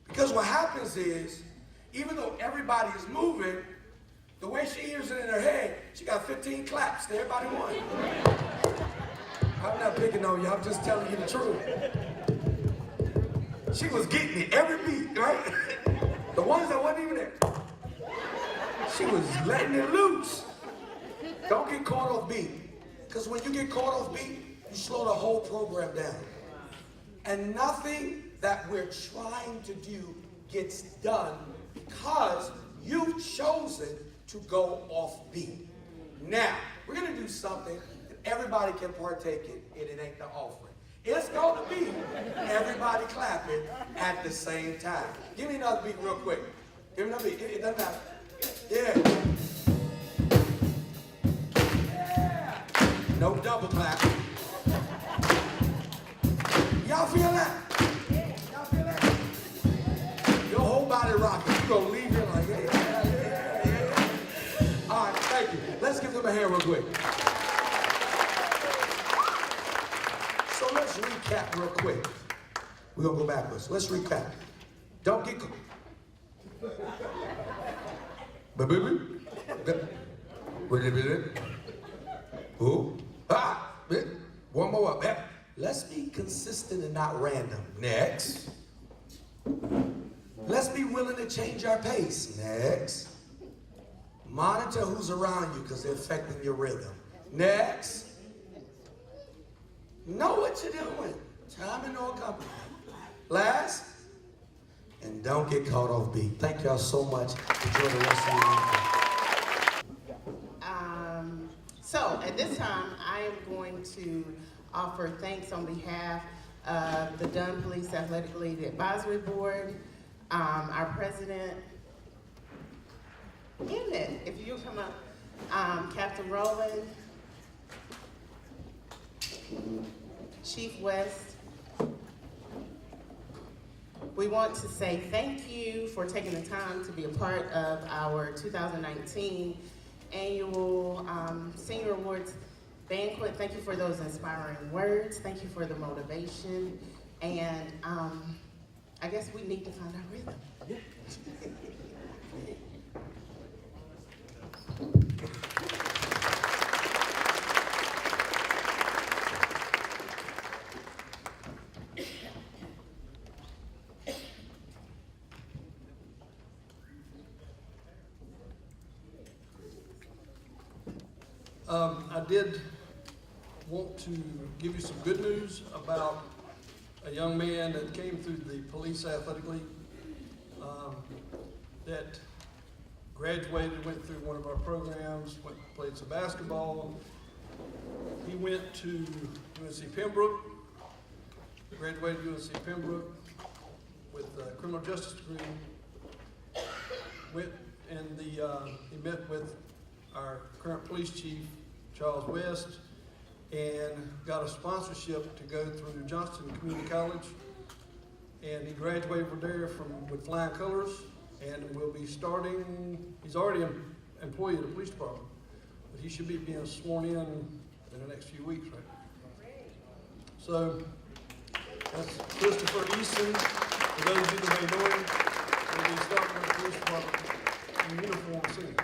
Because what happens is, even though everybody is moving, the way she hears it in her head, she got 15 claps to everybody one. I'm not picking on you, I'm just telling you the truth. She was getting it every beat, right? The ones that wasn't even there. She was letting it loose. Don't get caught off beat. Because when you get caught off beat, you slow the whole program down. And nothing that we're trying to do gets done because you've chosen to go off beat. Now, we're going to do something that everybody can partake in, and it ain't the offering. It's going to be everybody clapping at the same time. Give me another beat real quick. Give me another beat. It doesn't matter. Yeah. No double clap. Y'all feel that? Y'all feel that? Your whole body rocking. You're going to leave here like, yeah. All right, thank you. Let's give them a hand real quick. So let's recap real quick. We're going to go backwards. Let's recap. Don't get caught. Who? One more up. Let's be consistent and not random. Next. Let's be willing to change our pace. Next. Monitor who's around you because they're affecting your rhythm. Next. Know what you're doing. Time and no accompaniment. Last. And don't get caught off beat. Thank y'all so much. Enjoy the rest of your evening. So at this time, I am going to offer thanks on behalf of the Dunn Police Athletic League Advisory Board, our president, if you come up, Captain Rowland, Chief West. We want to say thank you for taking the time to be a part of our 2019 annual Senior Awards Banquet. Thank you for those inspiring words. Thank you for the motivation. And I guess we need to find our rhythm. Yeah. I did want to give you some good news about a young man that came through the Police Athletic League that graduated, went through one of our programs, played some basketball. He went to UNC Pembroke, graduated UNC Pembroke with a criminal justice degree, went and he met with our current police chief, Charles West, and got a sponsorship to go through Johnston Community College. And he graduated from there with flying colors, and will be starting, he's already an employee of the police department, but he should be being sworn in the next few weeks, right? So, that's Christopher Easton. For those of you that may know him, he'll be starting with the police department in uniform soon.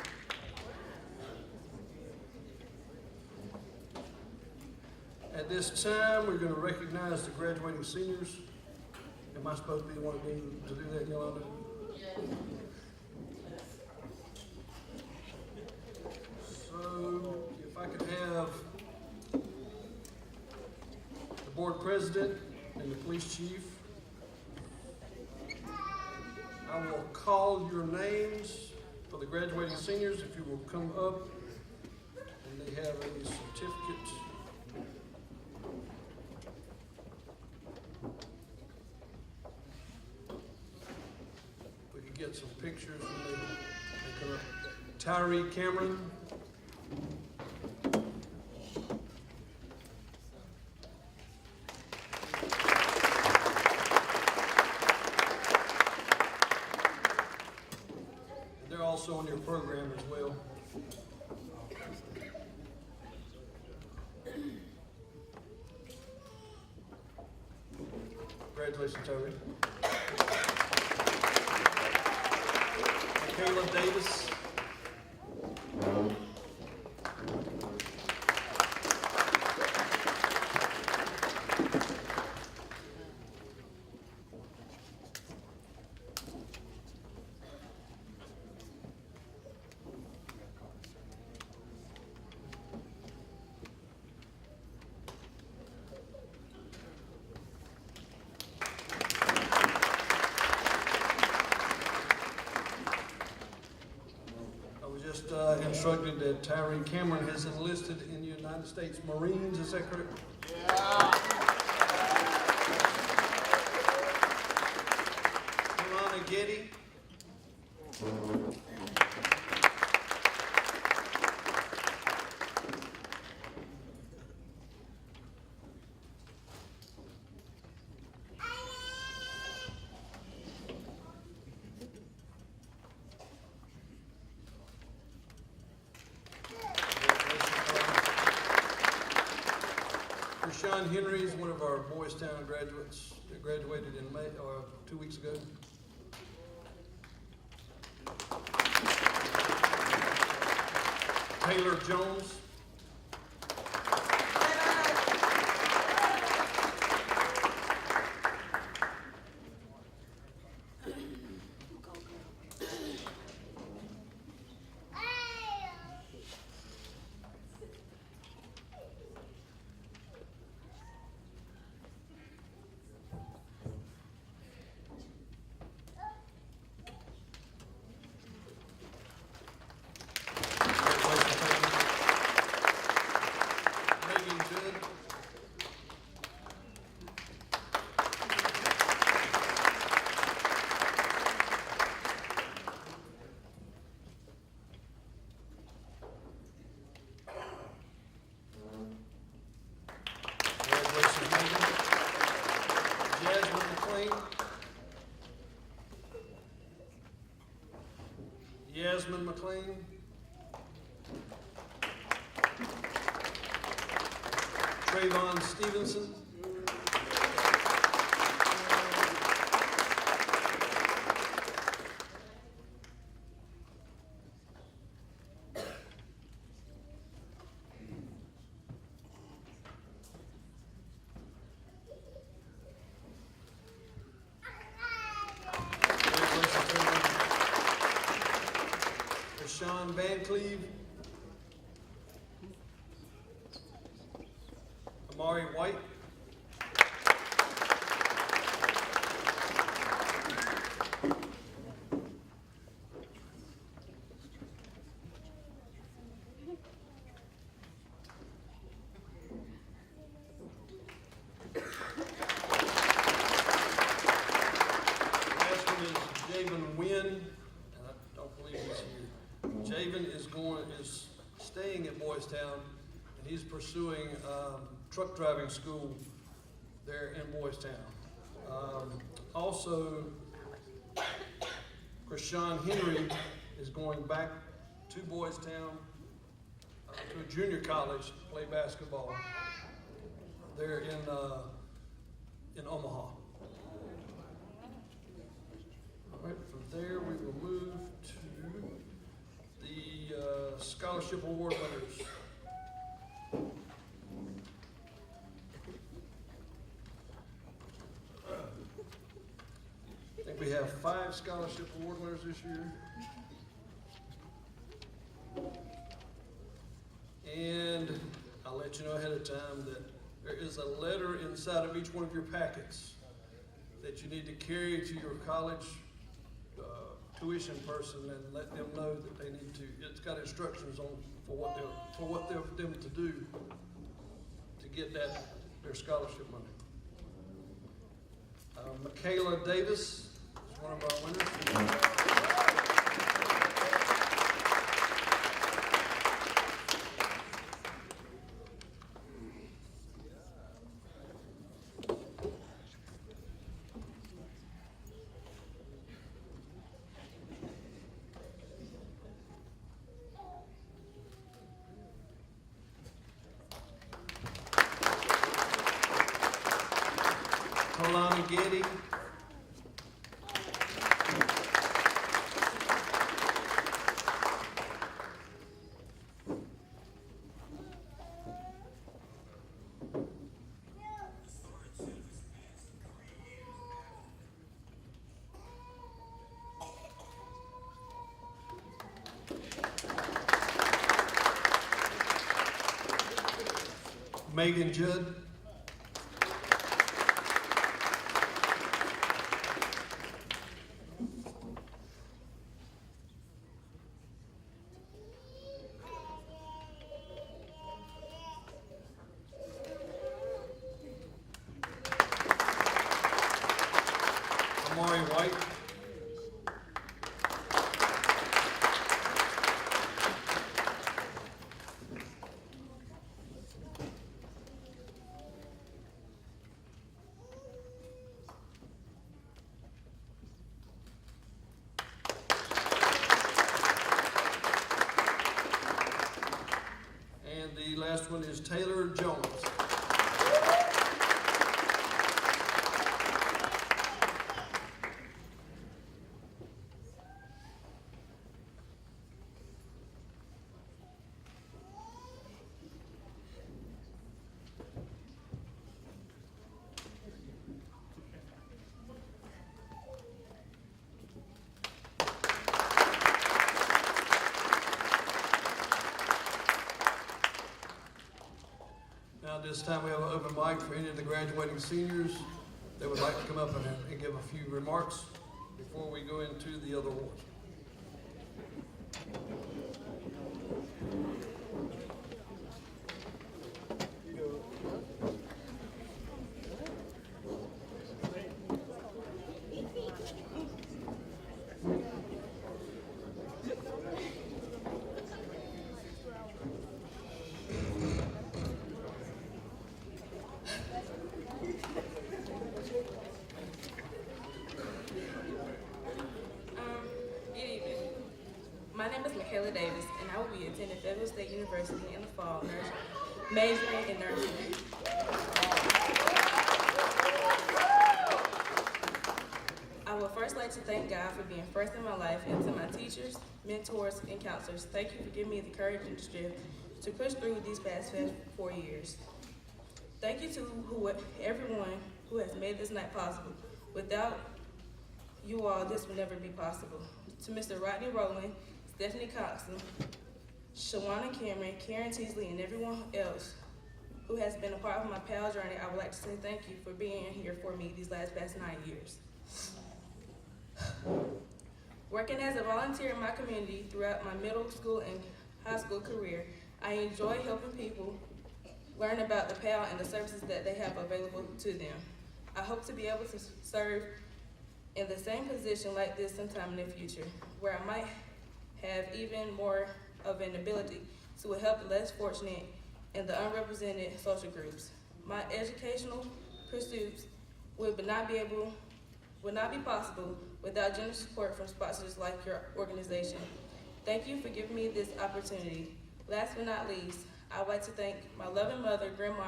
At this time, we're going to recognize the graduating seniors. Am I supposed to be the one to do that, Yolanda? So, if I could have the board president and the police chief, I will call your names for the graduating seniors if you will come up, and they have a certificate. We could get some pictures when they come up. Tyree Cameron. They're also on your program as well. Congratulations, Tyree. Kayla Davis. Instructed that Tyree Cameron has enlisted in the United States Marines, is that correct? Yeah. Alana Getty. Sean Henry is one of our Boys Town graduates that graduated in May, 2 weeks ago. Taylor Jones. Yasmin McLean. Trayvon Stevenson. Sean Van Cleve, Amari White, last one is Javen Wynn, and I don't believe he's here. Boys Town, and he's pursuing truck driving school there in Boys Town. Also, Krishan Henry is going back to Boys Town to a junior college to play basketball there in Omaha. All right, from there we will move to the scholarship award winners. I think we have 5 scholarship award winners this year. And I'll let you know ahead of time that there is a letter inside of each one of your packets that you need to carry to your college tuition person and let them know that they need to. It's got instructions on for what they're them to do to get their scholarship money. Michaela Davis is one of our winners. Kalani Getty. Megan Judd. Amari White. And the last one is Taylor Jones. Now, this time we have an open mic for any of the graduating seniors that would like to come up and give a few remarks before we go into the other awards. My name is Michaela Davis, and I will be attending Federal State University in the fall, majoring in nursing. I would first like to thank God for being first in my life, and to my teachers, mentors, and counselors. Thank you for giving me the courage and strength to push through these past 4 years. Thank you to everyone who has made this night possible. Without you all, this would never be possible. To Mr. Rodney Rowland, Stephanie Coxon, Shawana Cameron, Karen Teasley, and everyone else who has been a part of my PAL journey, I would like to say thank you for being here for me these past 9 years. Working as a volunteer in my community throughout my middle school and high school career, I enjoy helping people learn about the PAL and the services that they have available to them. I hope to be able to serve in the same position like this sometime in the future, where I might have even more of an ability to help the less fortunate and the unrepresented social groups. My educational pursuits would not be possible without generous support from sponsors like your organization. Thank you for giving me this opportunity. Last but not least, I would like to thank my loving mother, grandma,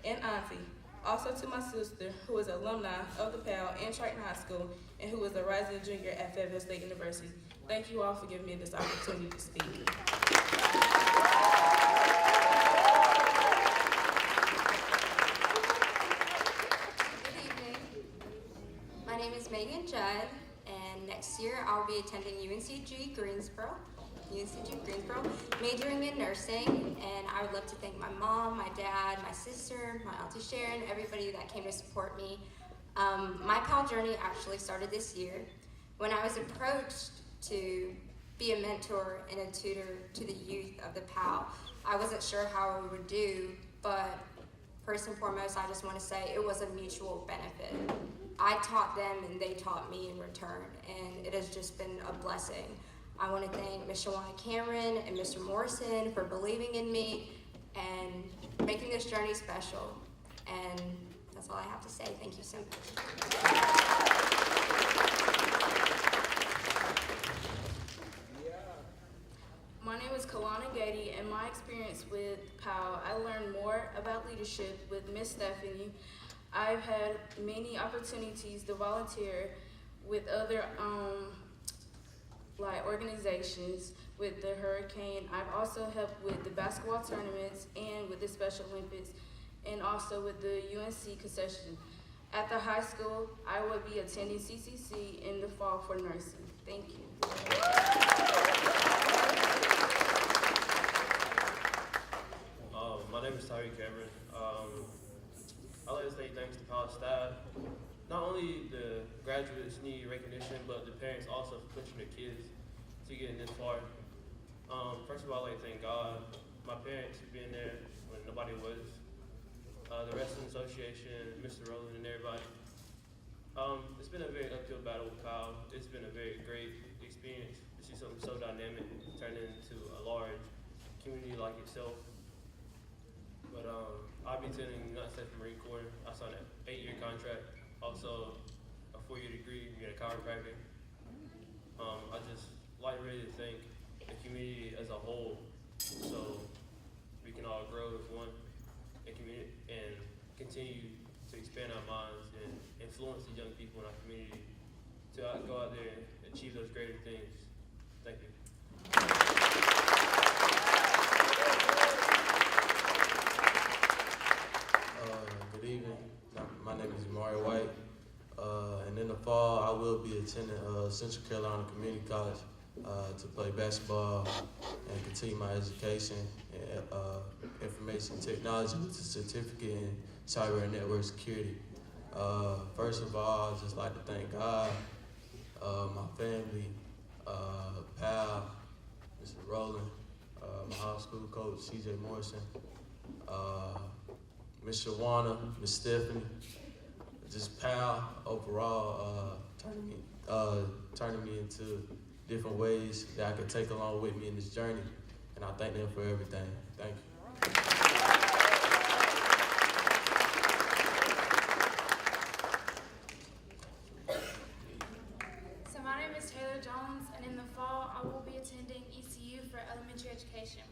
and auntie. Also to my sister, who is an alumni of the PAL and Triton High School, and who is a rising junior at Fayetteville State University. Thank you all for giving me this opportunity to speak. Good evening. My name is Megan Judd, and next year I'll be attending UNCG Greensboro, majoring in nursing, and I would love to thank my mom, my dad, my sister, my Auntie Sharon, everybody that came to support me. My PAL journey actually started this year when I was approached to be a mentor and a tutor to the youth of the PAL. I wasn't sure how we would do, but first and foremost, I just want to say it was a mutual benefit. I taught them and they taught me in return, and it has just been a blessing. I want to thank Ms. Shawana Cameron and Mr. Morrison for believing in me and making this journey special. And that's all I have to say. Thank you so much. My name is Kalana Gady, and my experience with PAL, I learned more about leadership with Miss Stephanie. I've had many opportunities to volunteer with other organizations with the Hurricane. I've also helped with the basketball tournaments and with the Special Olympics, and also with the UNC concession. At the high school, I will be attending CCC in the fall for nursing. Thank you. My name is Tyree Cameron. I'd like to say thanks to college staff. Not only the graduates need recognition, but the parents also for pushing their kids to getting this far. First of all, I'd like to thank God, my parents for being there when nobody was, the Wrestling Association, Mr. Rowland, and everybody. It's been a very uphill battle with Kyle. It's been a very great experience to see something so dynamic turn into a large community like itself. But I'll be attending United States Marine Corps. I signed an 8-year contract, also a 4-year degree, being a chiropractor. I just like really to thank the community as a whole, so we can all grow as one and continue to expand our minds and influence the young people in our community to go out there and achieve those greater things. Thank you. Good evening. My name is Mario White, and in the fall I will be attending Central Carolina Community College to play basketball and continue my education in information technology with a certificate in cyber and network security. First of all, I'd just like to thank God, my family, PAL, Mr. Rowland, my high school coach, CJ Morrison, Ms. Shawana, Ms. Stephanie, just PAL overall, turning me into different ways that I could take along with me in this journey, and I thank them for everything. Thank you. So my name is Taylor Jones, and in the fall I will be attending ECU for elementary education.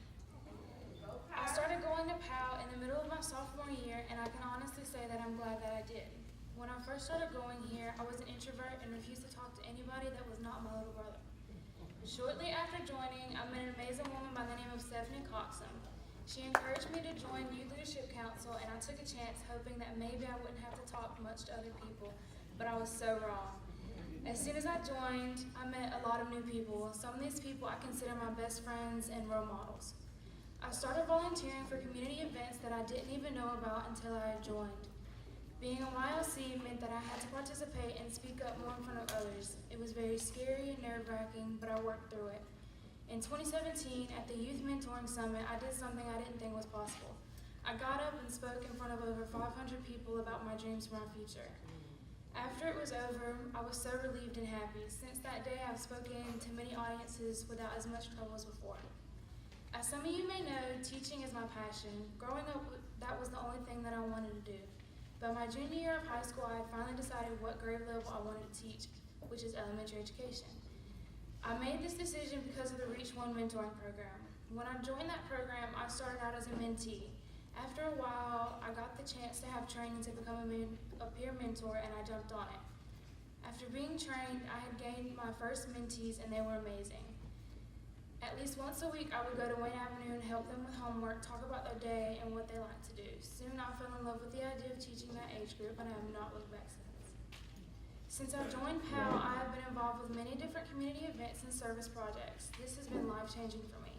I started going to PAL in the middle of my sophomore year, and I can honestly say that I'm glad that I did. When I first started going here, I was an introvert and refused to talk to anybody that was not my little brother. Shortly after joining, I met an amazing woman by the name of Stephanie Coxum. She encouraged me to join Youth Leadership Council, and I took a chance hoping that maybe I wouldn't have to talk much to other people, but I was so wrong. As soon as I joined, I met a lot of new people. Some of these people I consider my best friends and role models. I started volunteering for community events that I didn't even know about until I had joined. Being a YLC meant that I had to participate and speak up more in front of others. It was very scary and nerve-wracking, but I worked through it. In 2017, at the Youth Mentoring Summit, I did something I didn't think was possible. I got up and spoke in front of over 500 people about my dreams for my future. After it was over, I was so relieved and happy. Since that day, I've spoken to many audiences without as much trouble as before. As some of you may know, teaching is my passion. Growing up, that was the only thing that I wanted to do. By my junior year of high school, I had finally decided what grade level I wanted to teach, which is elementary education. I made this decision because of the Reach One mentoring program. When I joined that program, I started out as a mentee. After a while, I got the chance to have training to become a peer mentor, and I jumped on it. After being trained, I had gained my first mentees, and they were amazing. At least once a week, I would go to Wayne Avenue and help them with homework, talk about their day, and what they like to do. Soon, I fell in love with the idea of teaching that age group, and I have not looked back since. Since I joined PAL, I have been involved with many different community events and service projects. This has been life-changing for me.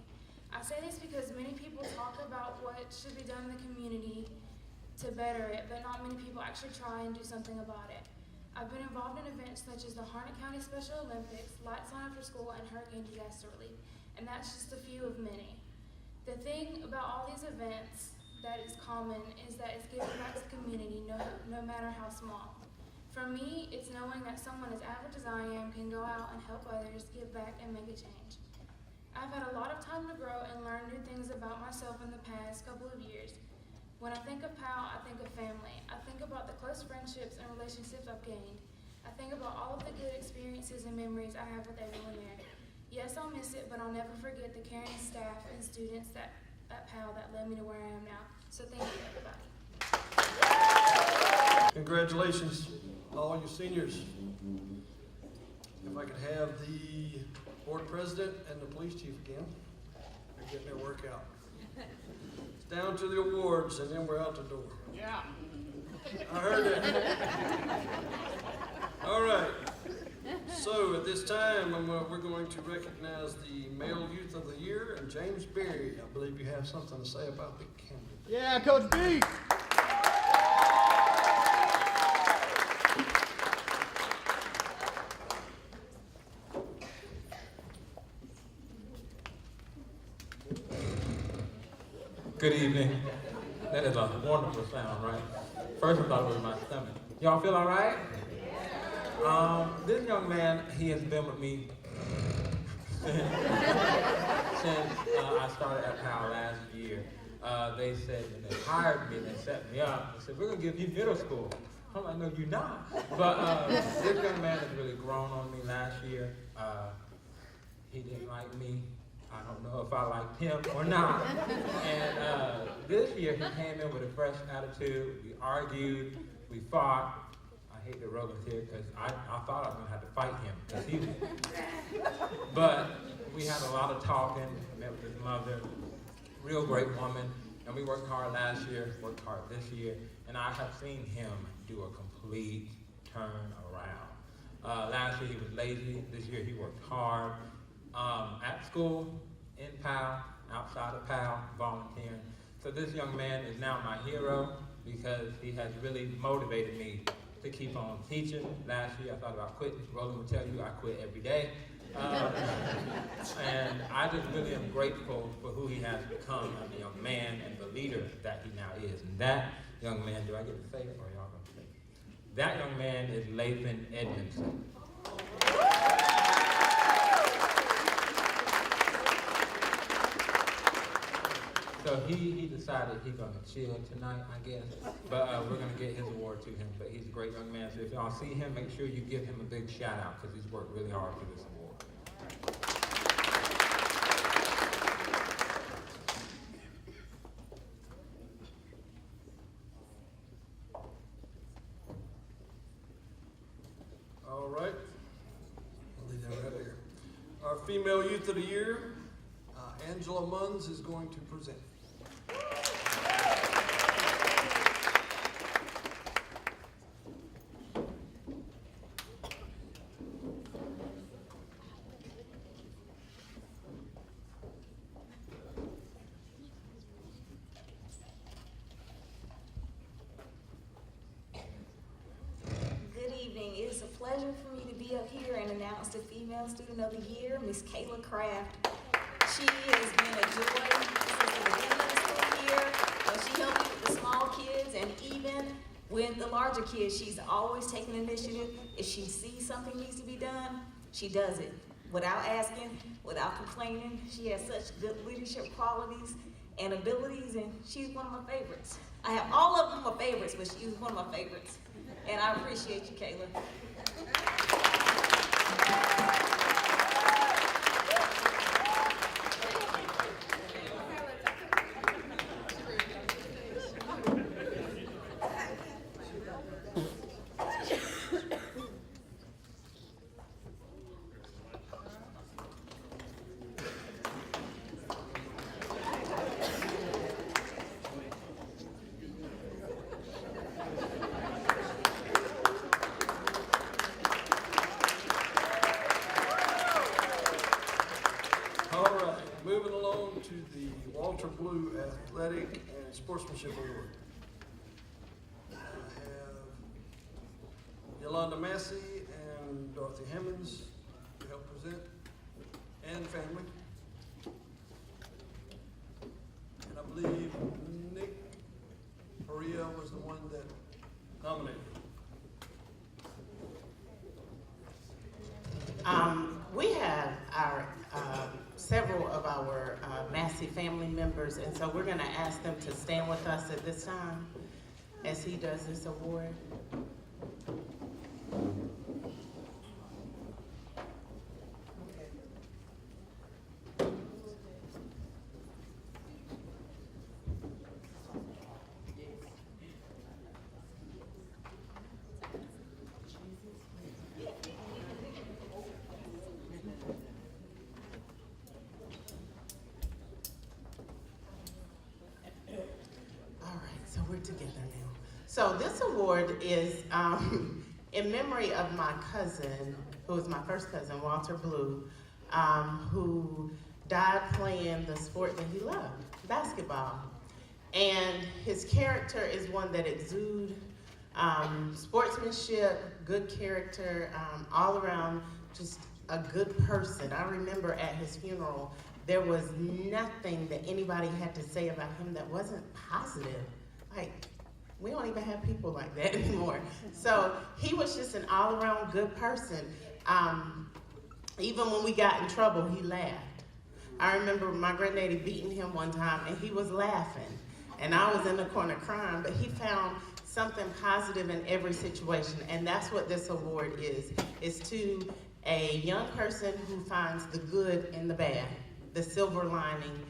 I say this because many people talk about what should be done in the community to better it, but not many people actually try and do something about it. I've been involved in events such as the Harnett County Special Olympics, Lights On After School, and Hurricane Disaster Relief, and that's just a few of many. The thing about all these events that is common is that it's giving back to the community, no matter how small. For me, it's knowing that someone as average as I am can go out and help others, give back, and make a change. I've had a lot of time to grow and learn new things about myself in the past couple of years. When I think of PAL, I think of family. I think about the close friendships and relationships I've gained. I think about all of the good experiences and memories I have with everyone there. Yes, I'll miss it, but I'll never forget the caring staff and students at PAL that led me to where I am now. So thank you, everybody. Congratulations, all you seniors. If I could have the board president and the police chief again. They're getting their work out. It's down to the awards, and then we're out the door. Yeah. I heard it. All right. So at this time, we're going to recognize the Male Youth of the Year and James Berry. I believe you have something to say about the candidate. Yeah, Coach B. Good evening. That is a wonderful sound, right? First I thought it was my stomach. Y'all feel all right? This young man, he has been with me since I started at PAL last year. They said, when they hired me, they set me up. They said, we're gonna give you middle school. I'm like, no, you're not. But this young man has really grown on me last year. He didn't like me. I don't know if I liked him or not. And this year he came in with a fresh attitude. We argued, we fought. I hate that Roland's here because I thought I was gonna have to fight him because he was. But we had a lot of talking. I met with his mother, real great woman, and we worked hard last year, worked hard this year, and I have seen him do a complete turn around. Last year he was lazy. This year he worked hard. At school, in PAL, outside of PAL, volunteering. So this young man is now my hero because he has really motivated me to keep on teaching. Last year I thought about quitting. Roland will tell you I quit every day. And I just really am grateful for who he has become as a young man and the leader that he now is. And that young man, do I get to say it or y'all gonna say it? That young man is Lathan Edmondson. So he decided he's gonna chill tonight, I guess. But we're gonna get his award to him. But he's a great young man. So if y'all see him, make sure you give him a big shout out because he's worked really hard for this award. All right. I'll leave that right there. Our Female Youth of the Year, Angela Munns is going to present. Good evening. It is a pleasure for me to be up here and announce the Female Student of the Year, Miss Kayla Craft. She has been a joy since the beginning of the school year. She helped me with the small kids, and even with the larger kids, she's always taking initiative. If she sees something needs to be done, she does it. without asking, without complaining. She has such good leadership qualities and abilities, and she's one of my favorites. I have all of them my favorites, but she's one of my favorites. And I appreciate you, Kayla. Moving along to the Walter Blue Athletic and Sportsmanship Award. I have Yolanda Massey and Dorothy Hammonds to help present, and family. And I believe Nick Perea was the one that nominated. We have our several of our Massey family members, and so we're going to ask them to stand with us at this time as he does this award. Together now. So this award is in memory of my cousin, who was my first cousin, Walter Blue, who died playing the sport that he loved, basketball. And his character is one that exudes sportsmanship, good character, all around just a good person. I remember at his funeral, there was nothing that anybody had to say about him that wasn't positive. Like, we don't even have people like that anymore. So he was just an all-around good person. Even when we got in trouble, he laughed. I remember my granddaddy beating him one time, and he was laughing. And I was in the corner crying, but he found something positive in every situation, and that's what this award is. It's to a young person who finds the good in the bad, the silver lining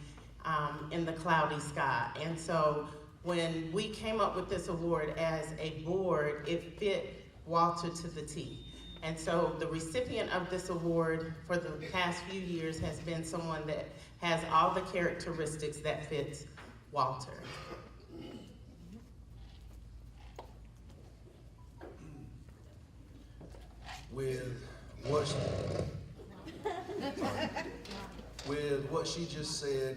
in the cloudy sky. And so when we came up with this award as a board, it fit Walter to the T. And so the recipient of this award for the past few years has been someone that has all the characteristics that fits Walter. With what she just said,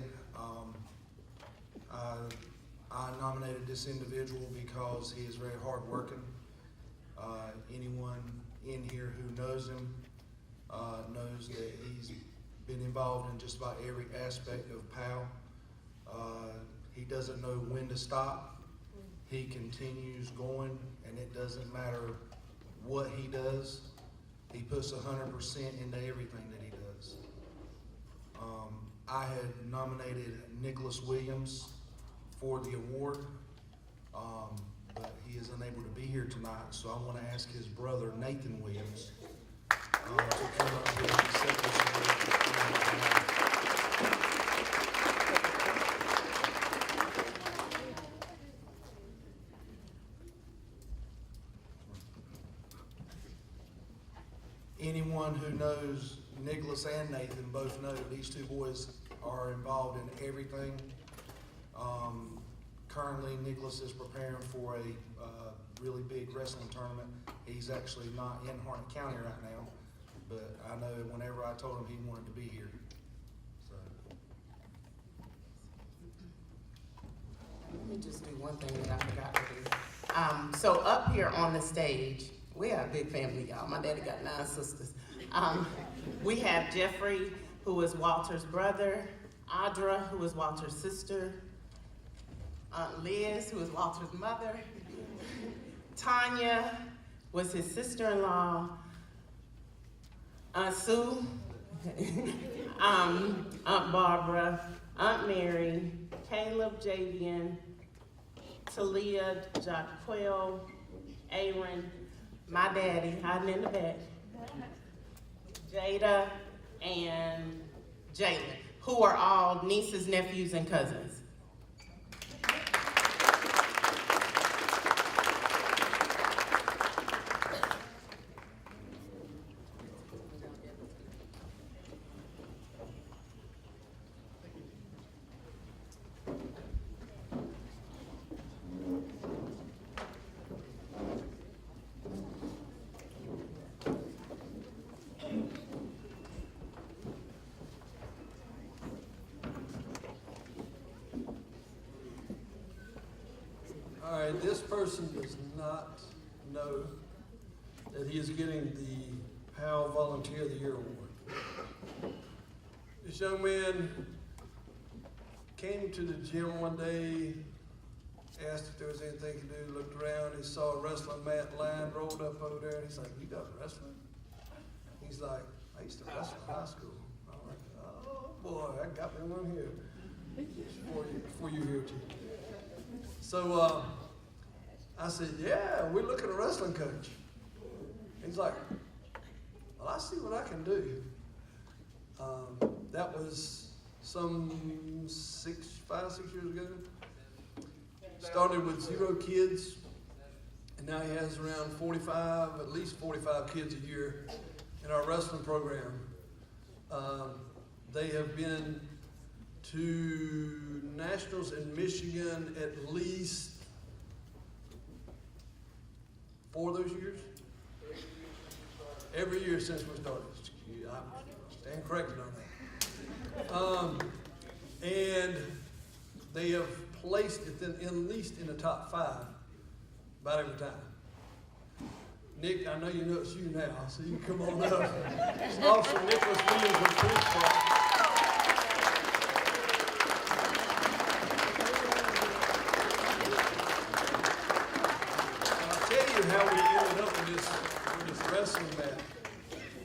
I nominated this individual because he is very hardworking. Anyone in here who knows him knows that he's been involved in just about every aspect of PAL. He doesn't know when to stop. He continues going, and it doesn't matter what he does. He puts 100% into everything that he does. I had nominated Nicholas Williams for the award, but he is unable to be here tonight, so I want to ask his brother, Nathan Williams, to come up here and accept this award. Anyone who knows Nicholas and Nathan both know these two boys are involved in everything. Currently, Nicholas is preparing for a really big wrestling tournament. He's actually not in Harnett County right now, but I know whenever I told him he wanted to be here. So. Let me just do one thing that I forgot to do. So up here on the stage, we are a big family, y'all. My daddy got 9 sisters. We have Jeffrey, who is Walter's brother, Audra, who is Walter's sister, Aunt Liz, who is Walter's mother, Tanya was his sister-in-law, Aunt Sue, Aunt Barbara, Aunt Mary, Caleb, Javian, Talia, Jaquel, Aaron, my daddy hiding in the back, Jada, and Jalen, who are all nieces, nephews, and cousins. All right, this person does not know that he is getting the Powell Volunteer of the Year Award. This young man came to the gym one day, asked if there was anything to do, looked around, he saw a wrestling mat line rolled up over there, and he's like, "You got wrestling?" He's like, "I used to wrestle in high school." I'm like, "Oh boy, I got me one here for you here too." So I said, "Yeah, we're looking at a wrestling coach." He's like, "Well, I see what I can do." That was some 5, 6 years ago. Started with 0 kids, and now he has around 45, at least 45 kids a year in our wrestling program. They have been to nationals in Michigan at least 4 of those years. Every year since we started. I stand corrected on that. And they have placed it at least in the top 5 about every time. Nick, I know you know it's you now, so you can come on up. Officer Nicholas Williams with police department. I'll tell you how we ended up with this wrestling mat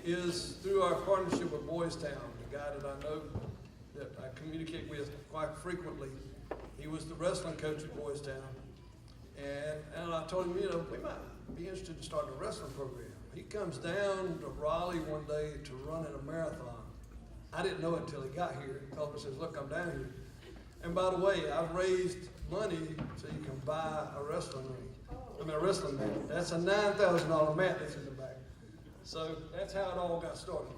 is through our partnership with Boys Town, the guy that I know, that I communicate with quite frequently. He was the wrestling coach at Boys Town. And I told him, you know, we might be interested in starting a wrestling program. He comes down to Raleigh one day to run in a marathon. I didn't know it until he got here. He called me and says, "Look, I'm down here. And by the way, I've raised money so you can buy a wrestling mat. That's a $9,000 mat that's in the back." So that's how it all got started.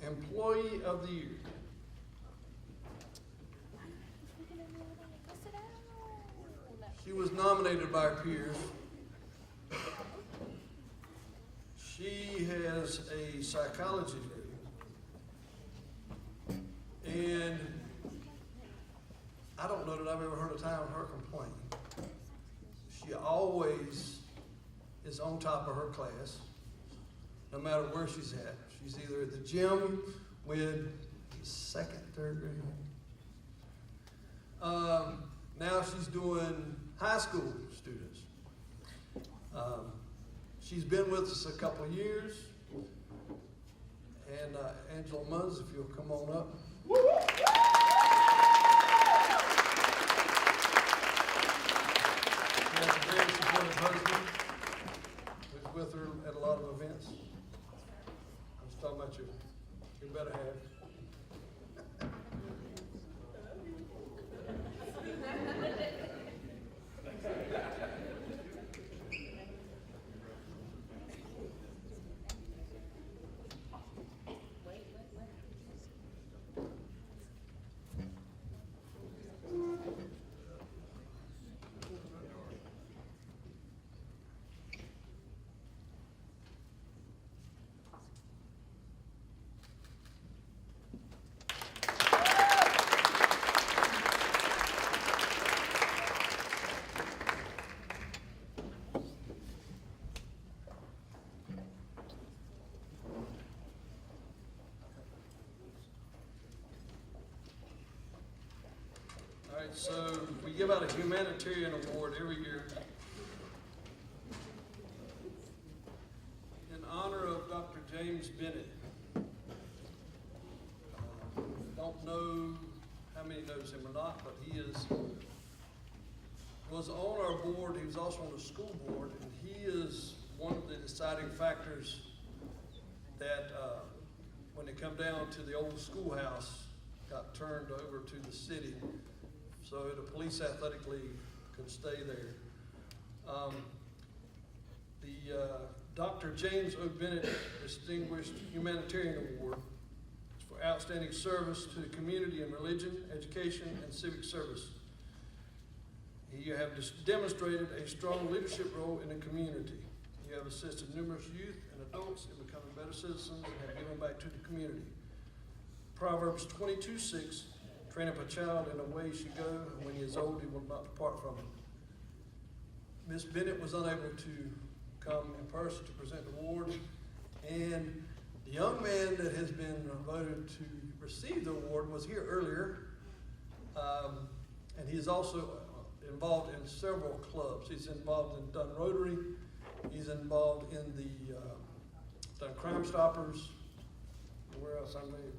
Employee of the Year. She was nominated by her peers. She has a psychology degree. And I don't know that I've ever heard a time her complain. She always is on top of her class, no matter where she's at. She's either at the gym with 2nd, 3rd grade. Now she's doing high school students. She's been with us a couple of years. And Angela Munns, if you'll come on up. She has a very supportive husband who's with her at a lot of events. I was talking about your better half. right, so we give out a humanitarian award every year in honor of Dr. James Bennett. Don't know how many knows him or not, but he was on our board. He was also on the school board, and he is one of the deciding factors that when it come down to the old schoolhouse, got turned over to the city, so the police athletic league could stay there. Dr. James O. Bennett Distinguished Humanitarian Award is for outstanding service to the community in religion, education, and civic service. You have demonstrated a strong leadership role in the community. You have assisted numerous youth and adults in becoming better citizens and have given back to the community. Proverbs 22:6, train up a child in the way he should go, and when he is old, he will not depart from it. Ms. Bennett was unable to come in person to present the award, and the young man that has been voted to receive the award was here earlier, and he is also involved in several clubs. He's involved in Dunn Rotary, he's involved in the Dunn Crime Stoppers, where else I mean.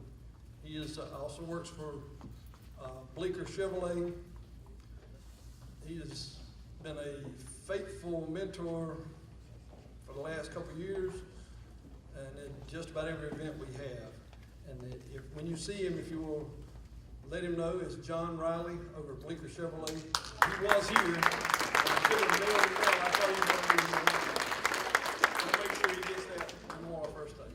He also works for Bleecker Chevrolet. He has been a faithful mentor for the last couple of years, and in just about every event we have. And when you see him, if you will let him know, it's John Riley over at Bleecker Chevrolet. He was here. I should have mailed him out. I thought he was going to be here. I'll make sure he gets that tomorrow, first thing.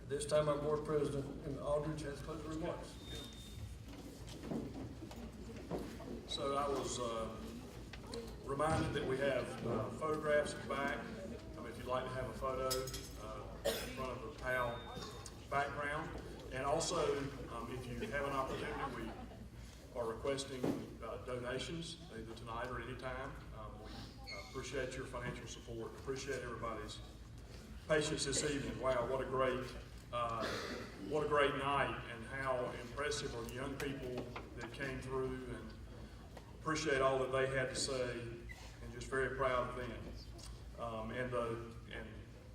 At this time, our board president, Aldridge, has closing remarks. So I was reminded that we have photographs back. If you'd like to have a photo in front of the PAL background. And also, if you have an opportunity, we are requesting donations either tonight or any time. We appreciate your financial support. Appreciate everybody's patience this evening. Wow, what a great night, and how impressive are the young people that came through, and appreciate all that they had to say, and just very proud of them. And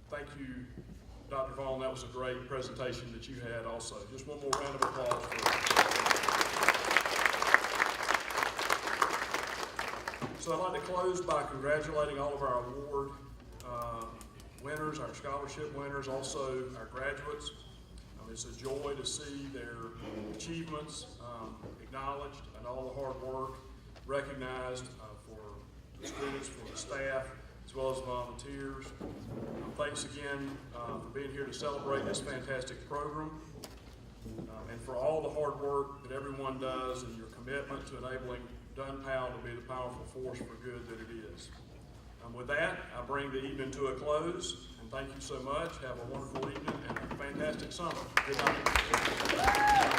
thank you, Dr. Vaughn. That was a great presentation that you had also. Just one more round of applause So I'd like to close by congratulating all of our award winners, our scholarship winners, also our graduates. It's a joy to see their achievements acknowledged, and all the hard work recognized for the students, for the staff, as well as volunteers. Thanks again for being here to celebrate this fantastic program, and for all the hard work that everyone does, and your commitment to enabling Dunn PAL to be the powerful force for good that it is. With that, I bring the evening to a close, and thank you so much. Have a wonderful evening and a fantastic summer. Good night.